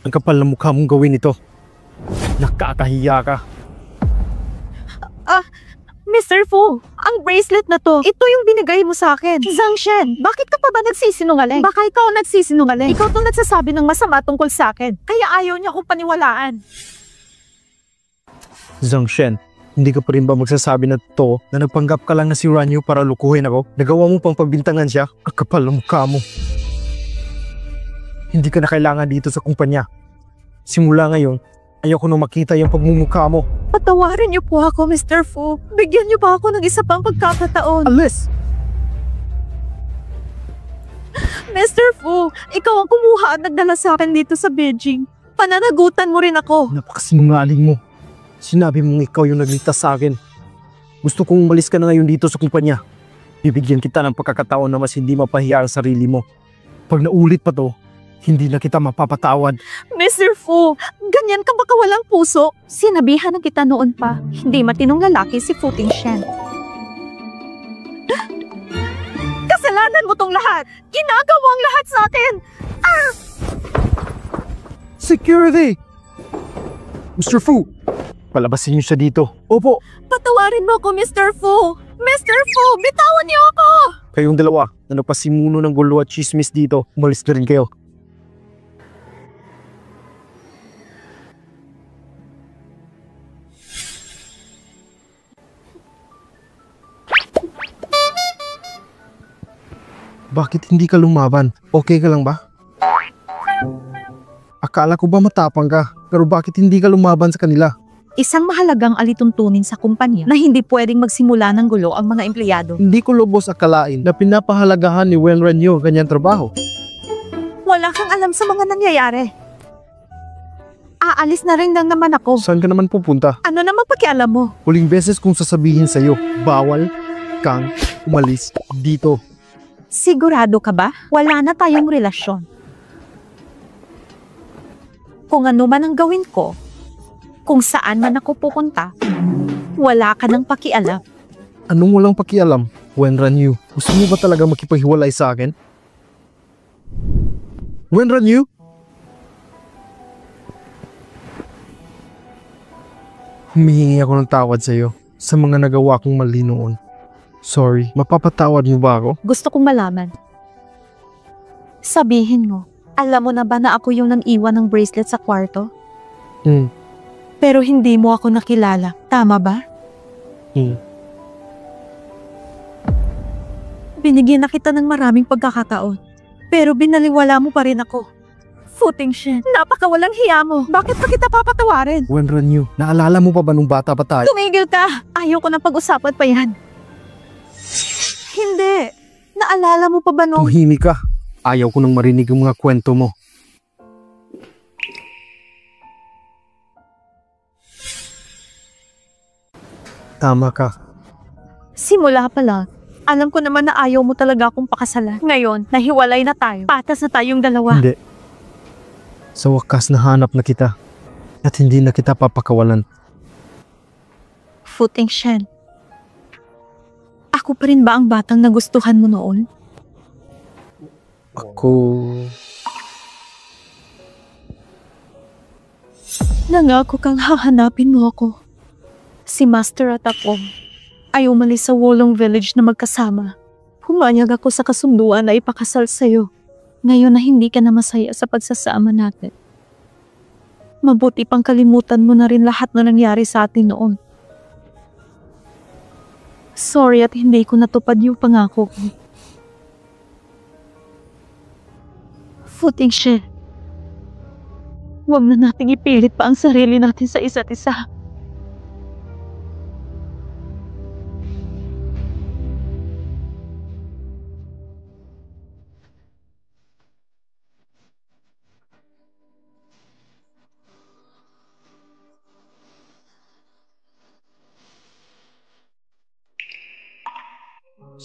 Ang kapal na mukha mong gawin ito. Nakakahiya ka. Mr. Fu, ang bracelet na to, ito yung binigay mo sa akin. Zhang Shen, bakit ka pa ba nagsisinungaling? Baka ikaw ang nagsisinungaling. Ikaw itong nagsasabi ng masama tungkol sa akin. Kaya ayaw niya akong paniwalaan. Zhang Shen, hindi ka pa rin ba magsasabi na to na nagpanggap ka lang na si Ranyu para lukuhin ako? Nagawa mo pang pagbintangan siya? Ang kapal ng mukha mo. Hindi ka na kailangan dito sa kumpanya. Simula ngayon, ayoko na makita yung pagmumukha mo. Patawarin niyo po ako, Mr. Fu. Bigyan niyo pa ako ng isa pang pagkakataon. Alis! Mr. Fu, ikaw ang kumuha at nagdala sa akin dito sa Beijing. Pananagutan mo rin ako. Napakasinungaling mo. Sinabi mong ikaw yung nagligtas sa akin. Gusto kong umalis ka na ngayon dito sa kumpanya. Bibigyan kita ng pagkakataon na mas hindi mapahiya ang sarili mo. Pag naulit pa to, hindi na kita mapapatawad. Mr. Fu, ganyan ka baka walang puso? Sinabihan na kita noon pa. Hindi matinong lalaki si Fu Tingshen. Kasalanan mo tong lahat! Ginagawa ang lahat sa atin! Security! Mr. Fu! Palabasin niyo siya dito. Opo! Patawarin mo ako, Mr. Fu! Mr. Fu, bitawan niyo ako! Kayong dalawa na nagpasimuno ng gulo at chismis dito, umalis na rin kayo. Bakit hindi ka lumaban? Okay ka lang ba? Akala ko ba matapang ka? Pero bakit hindi ka lumaban sa kanila? Isang mahalagang alituntunin sa kumpanya na hindi pwedeng magsimula ng gulo ang mga empleyado. Hindi ko lubos akalain na pinapahalagahan ni Wen Ranyu ganyang trabaho. Wala kang alam sa mga nangyayari. Aalis na rin lang naman ako. Saan ka naman pupunta? Ano naman pakialam mo? Huling beses kong sasabihin sa'yo, bawal kang umalis dito. Sigurado ka ba? Wala na tayong relasyon. Kung ano man ang gawin ko, kung saan man ako pupunta, wala ka nang pakialam. Anong walang pakialam, Wen Ranyu? Gusto mo ba talaga makipaghiwalay sa akin? Wen Ranyu? Humihingi ako ng tawad sa'yo sa mga nagawa kong mali noon. Sorry, mapapatawad mo ba ako? Gusto kong malaman. Sabihin mo, alam mo na ba na ako yung nang iwan ng bracelet sa kwarto? Pero hindi mo ako nakilala. Tama ba? Binigyan na kita ng maraming pagkakataon. Pero binaliwala mo pa rin ako. Fu Tingshen, napakawalang hiya mo. Bakit pa kita papatawarin? Wen Ranyu, naalala mo pa ba nung bata pa tayo? Tumigil ka! Ayaw ko na pag-usapan pa yan. Hindi. Naalala mo pa ba nung... Tumahimik ka. Ayaw ko nang marinig yung mga kwento mo. Tama ka. Simula pa lang, alam ko naman na ayaw mo talaga akong pakasalan. Ngayon, nahiwalay na tayo. Patas na tayong dalawa. Hindi. Sa wakas nahanap na kita. At hindi na kita papakawalan. Fu Tingshen, ako pa rin ba ang batang nagustuhan mo noon? Ako... Nangako kang hahanapin mo ako. Si Master at ako ay umalis sa Wolong Village na magkasama. Pumayag ako sa kasunduan na ipakasal sa'yo. Ngayon na hindi ka na masaya sa pagsasama natin. Mabuti pang kalimutan mo na rin lahat na nangyari sa atin noon. Sorry at hindi ko natupad yung pangako ko. Fu Tingshen, huwag na nating ipilit pa ang sarili natin sa isa't isa.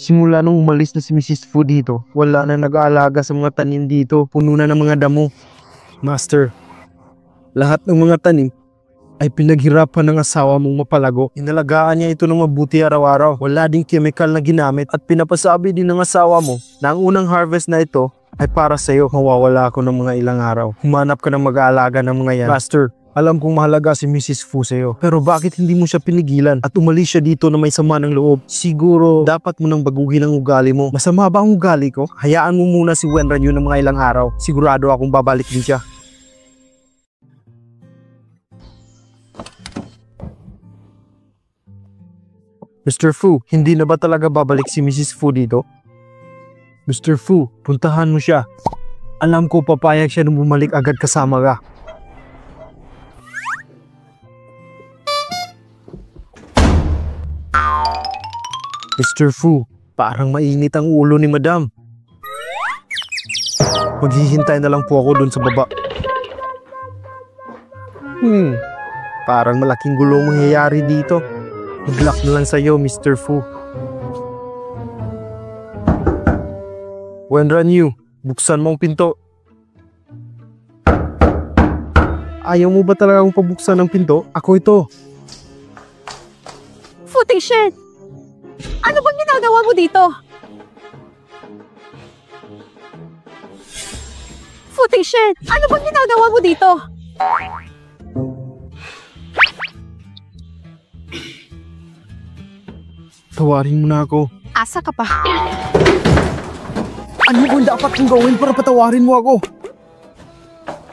Simula nung umalis na si Mrs. Fu dito, wala na nag-aalaga sa mga tanim dito. Puno na ng mga damo. Master, lahat ng mga tanim ay pinaghirapan ng asawa mong mapalago. Inalagaan niya ito ng mabuti araw-araw. Wala ding chemical na ginamit at pinapasabi din ng asawa mo na ang unang harvest na ito ay para sa'yo. Mawawala ako ng mga ilang araw. Humanap ka ng mag-aalaga ng mga yan. Master, alam kong mahalaga si Mrs. Fu sa'yo. Pero bakit hindi mo siya pinigilan at umalis siya dito na may sama ng loob? Siguro dapat mo nang baguhin ang ugali mo. Masama ba ang ugali ko? Hayaan mo muna si Wenran yun ng mga ilang araw. Sigurado akong babalik din siya. Mr. Fu, hindi na ba talaga babalik si Mrs. Fu dito? Mr. Fu, puntahan mo siya. Alam ko papayag siya nung bumalik agad kasama ka. Mr. Fu, parang mainit ang ulo ni Madam. Maghihintay na lang po ako dun sa baba. Parang malaking gulong mangyayari dito. Good luck na lang sa'yo, Mr. Fu. Wenran Yu, buksan mo ang pinto. Ayaw mo ba talagang pabuksan ang pinto? Ako ito. Fu Tingshen! Ano bang ginagawa mo dito? Fu Tingshen! Ano bang ginagawa mo dito? Tawarin mo na ako. Asa ka pa? Ano bang dapat kong gawin para patawarin mo ako?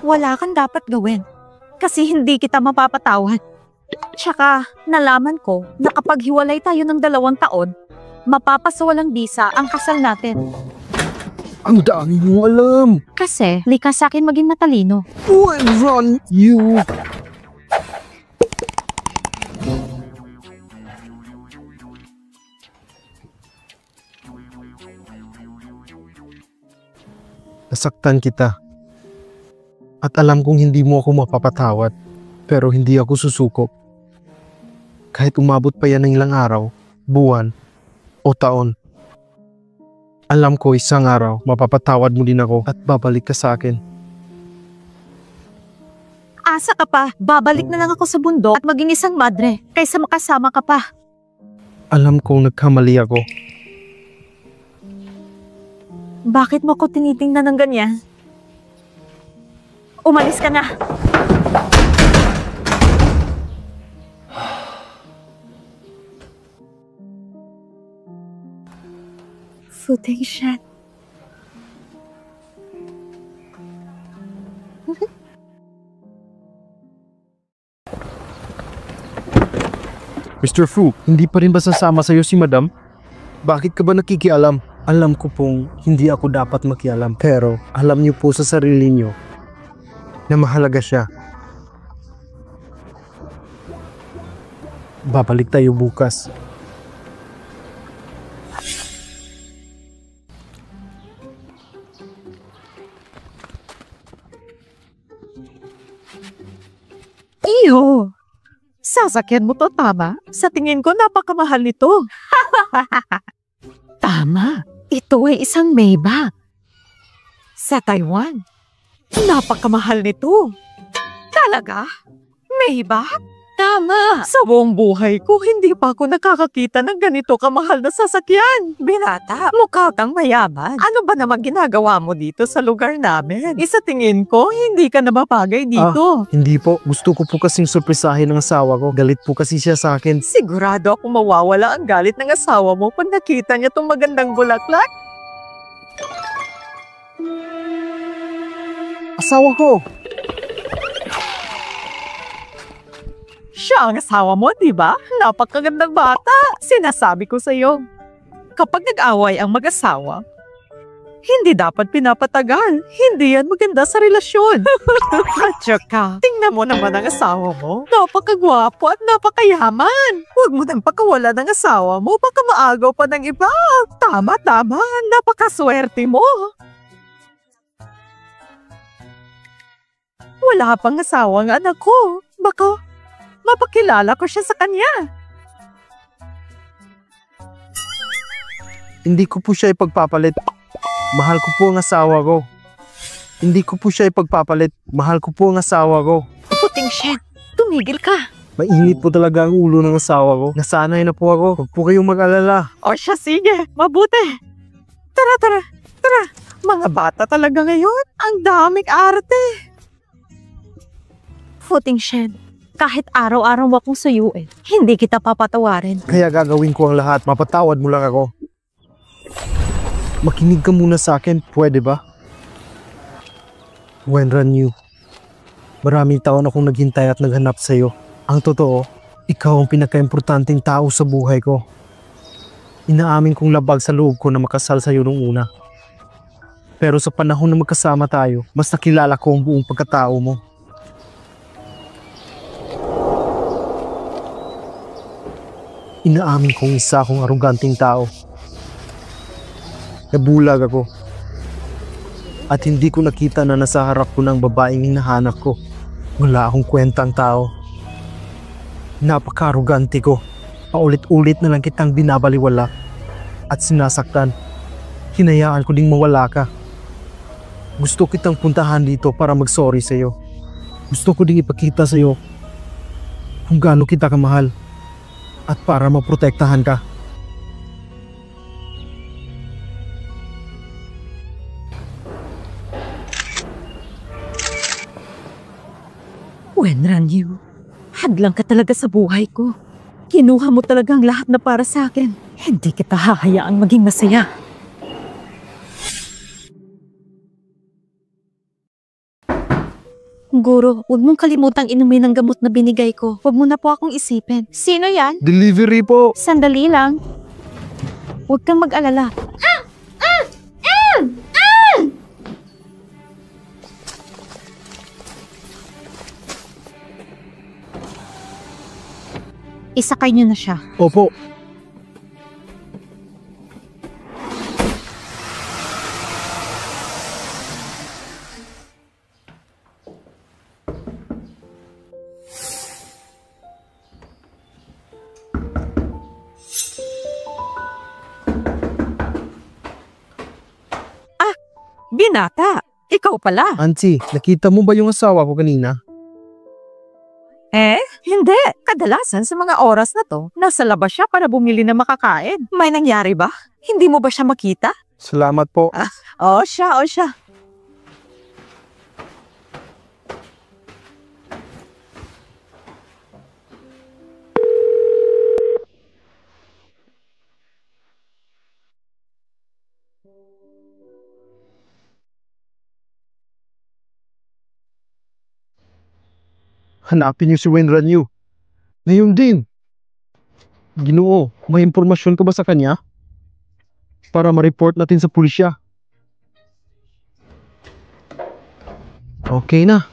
Wala kang dapat gawin. Kasi hindi kita mapapatawad. Tsaka, nalaman ko na kapag hiwalay tayo ng 2 taon, mapapasawalang bisa ang kasal natin. Ang dami mo alam. Kasi, likas sa akin maging matalino. Wenran Yu. Nasaktan kita. At alam kong hindi mo ako mapapatawad. Pero hindi ako susuko. Kahit umabot pa yan ng ilang araw, buwan, o taon. Alam ko isang araw, mapapatawad mo din ako at babalik ka sa akin. Asa ka pa? Babalik na lang ako sa bundok at maging isang madre kaysa makasama ka pa. Alam kong nagkamali ako. Bakit mo ko tinitingnan ng ganyan? Umalis ka na. Fu Tingshen. Mr. Fu, hindi pa rin ba sasama sa'yo si Madam? Bakit ka ba nakikialam? Alam ko pong hindi ako dapat makialam, pero alam niyo po sa sarili niyo na mahalaga siya. Babalik tayo bukas. Iyo! Sasakyan mo to, tama? Sa tingin ko, napakamahal nito. Tama. Ito ay isang Maybach. Sa Taiwan. Napakamahal nito. Talaga? Maybach? Tama. Sa buong buhay ko, hindi pa ako nakakakita ng ganito kamahal na sasakyan. Binata, mukha kang mayaman. Ano ba naman ginagawa mo dito sa lugar namin? Isa tingin ko, hindi ka na mapagay dito. Hindi po. Gusto ko po kasing surprisahin ng asawa ko. Galit po kasi siya sa akin. Sigurado ako mawawala ang galit ng asawa mo pag nakita niya tong magandang bulaklak. Asawa ko! Siya ang asawa mo, di ba? Napakagandang bata. Sinasabi ko sa'yo. Kapag nag-away ang mag-asawa, hindi dapat pinapatagal. Hindi yan maganda sa relasyon. At saka, tingnan mo naman ang asawa mo. Napakagwapo at napakayaman. Huwag mo nang pakawala ng asawa mo. Baka maagaw pa ng iba. Tama. Napakaswerte mo. Wala pang asawa ang anak ko. Baka mapakilala ko siya sa kanya. Hindi ko po siya ipagpapalit. Mahal ko po ang asawa ko. Hindi ko po siya ipagpapalit. Mahal ko po ang asawa ko. Puting Shen, tumigil ka. Mainit po talaga ang ulo ng asawa ko. Nasanay na po ako. Huwag po kayong mag-alala. O siya, sige. Mabuti. Tara. Mga bata talaga ngayon. Ang daming arte. Puting Shen, kahit araw-araw akong suyuin, hindi kita papatawarin. Kaya gagawin ko ang lahat. Mapatawad mo lang ako. Makinig ka muna sa akin. Pwede ba? Wenran Yu, maraming taon akong naghintay at naghanap sa'yo. Ang totoo, ikaw ang pinaka-importanting tao sa buhay ko. Inaamin kong labag sa loob ko na makasal sa'yo nung una. Pero sa panahon na magkasama tayo, mas nakilala ko ang buong pagkatao mo. Inaamin kong isa akong aruganting tao. Nabulag ako. At hindi ko nakita na nasa harap ko ng babaeng hinahanap ko. Wala akong kwentang tao. Napaka-arugante ko. Paulit-ulit na lang kitang binabaliwala at sinasaktan. Hinayaan ko ding mawala ka. Gusto kitang puntahan dito para mag-sorry sa'yo. Gusto ko ding ipakita sa'yo kung gaano kita kamahal at para maprotektahan ka. Wenran Yu, hadlang ka talaga sa buhay ko. Kinuha mo talaga ang lahat na para sa akin. Hindi kita hahayaang maging masaya. Guro, huwag mong kalimutang inumin ang gamot na binigay ko. Huwag mo na po akong isipin. Sino yan? Delivery po! Sandali lang. Huwag kang mag-alala. Isakay niyo na siya. Opo. Binata, ikaw pala. Auntie, nakita mo ba yung asawa ko kanina? Hindi. Kadalasan sa mga oras na to, nasa labas siya para bumili na makakain. May nangyari ba? Hindi mo ba siya makita? Salamat po. O siya. Hanapin niyo si Wenran Yu. Ngayon din. Ginoo, may impormasyon ka ba sa kanya? Para ma-report natin sa pulisya. Okay na.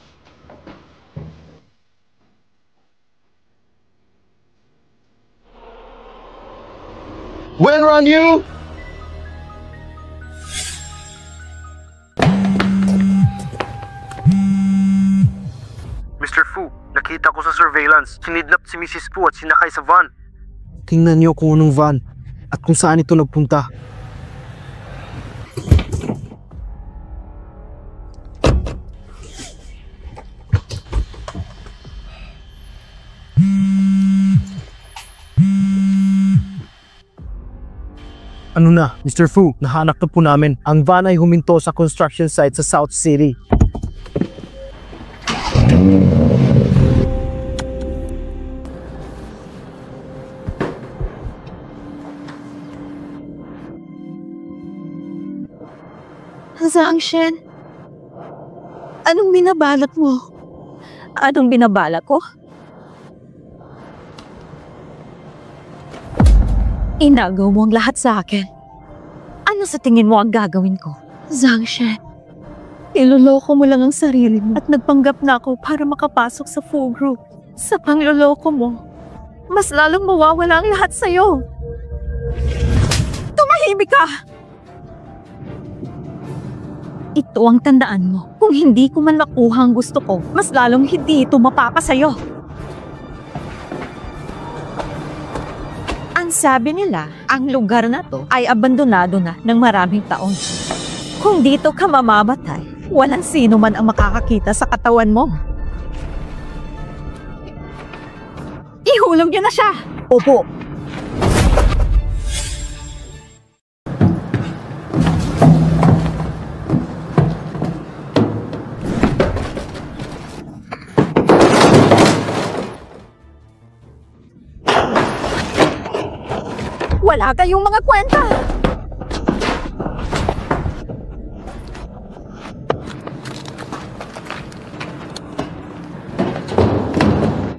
Wenran Yu! Mr. Fu, nakita ko sa surveillance. Sinidnap si Mrs. Fu at sinakay sa van. Tingnan niyo kung anong van at kung saan ito nagpunta. Ano na, Mr. Fu, nahanap na po namin. Ang van ay huminto sa construction site sa South City. Zhang Shen, anong binabalak mo? Anong binabalak ko? Inagaw mo ang lahat sa akin. Ano sa tingin mo ang gagawin ko? Zhang Shen, iloloko mo lang ang sarili mo at nagpanggap na ako para makapasok sa Fu Group. Sa pangloloko mo, mas lalong mawawala ang lahat sa'yo. Tumahimik ka! Ito ang tandaan mo. Kung hindi ko man makuha ang gusto ko, mas lalong hindi ito mapapa sa'yo. Ang Sabi nila, ang lugar na to ay abandonado na ng maraming taon. Kung dito ka mamamatay, walang sino man ang makakakita sa katawan mo. Ihulog niyo na siya! Opo! Wala kayong mga kwenta!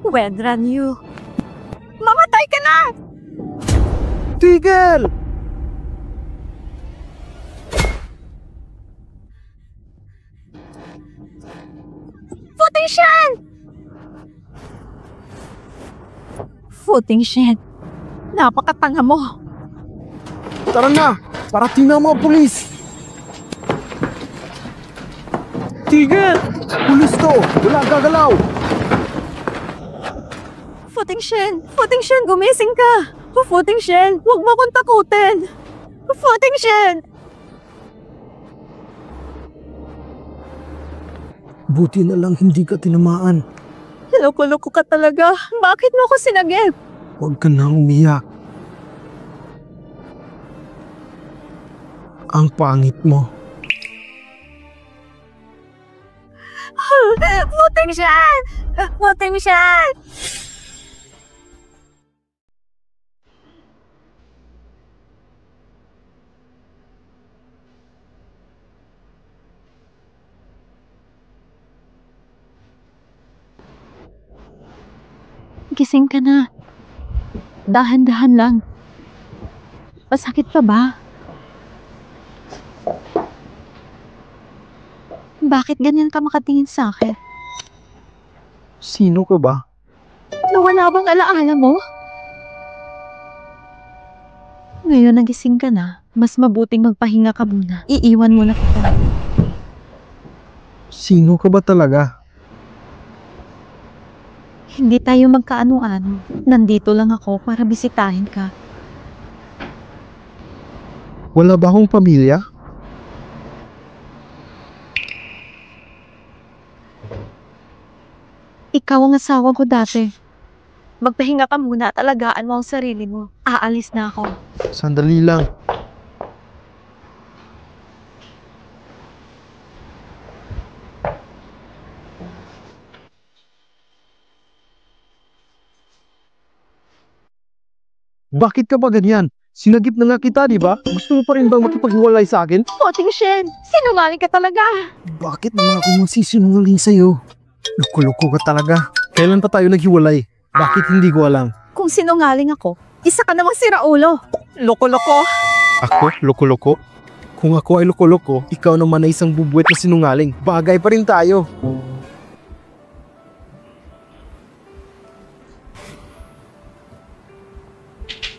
Wedran you! Mamatay ka na! Tigil! Footing Shen! Footing Shen, napakatanga mo. Tara na! Parating na ang mga pulis! Tigil! Pulis to! Wala gagalaw! Footing Shen, gumising ka! Footing Shen, huwag mo akong takutin! Footing Shen! Buti na lang hindi ka tinamaan. Loko-loko ka talaga. Bakit mo ako sinagip? Huwag ka na umiyak. Ang pangit mo. Footing Shen! Footing Shen! Gising ka na. Dahan-dahan lang. Masakit pa ba? Bakit ganyan ka makatingin sa akin? Sino ka ba? Nawala bang alaala mo? Ngayon nagising ka na, mas mabuting magpahinga ka muna. Iiwan mo na kita. Sino ka ba talaga? Hindi tayo magkaano-ano. Nandito lang ako para bisitahin ka. Wala ba akong pamilya? Ikaw ang asawa ko dati. Magpahinga ka muna at alagaan mo ang sarili mo. Aalis na ako. Sandali lang. Bakit ka ba ganyan? Sinagip na nga kita, di ba? Gusto mo pa rin bang makipaghiwalay sa akin? Footing Shen, sinungaling ka talaga. Bakit naman ako magsisinungaling sa'yo? Loko-loko ka talaga. Kailan pa tayo naghiwalay? Bakit hindi ko alam? Kung sinungaling ako, isa ka namang siraulo. Loko-loko. Ako? Loko-loko? Kung ako ay loko-loko, ikaw naman ay isang bubuwet na sinungaling. Bagay pa rin tayo.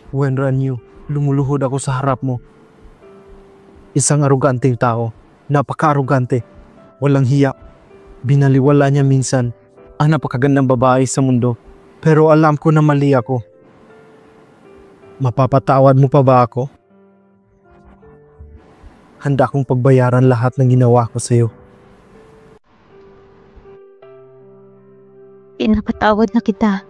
Wenran Yu, lumuluhod ako sa harap mo. Isang aruganteng tao. Napaka-arugante. Walang hiya. Binaliwala niya minsan ang napakagandang babae sa mundo. Pero alam ko na mali ako. Mapapatawad mo pa ba ako? Handa kong pagbayaran lahat ng ginawa ko sa'yo. Pinapatawad na kita.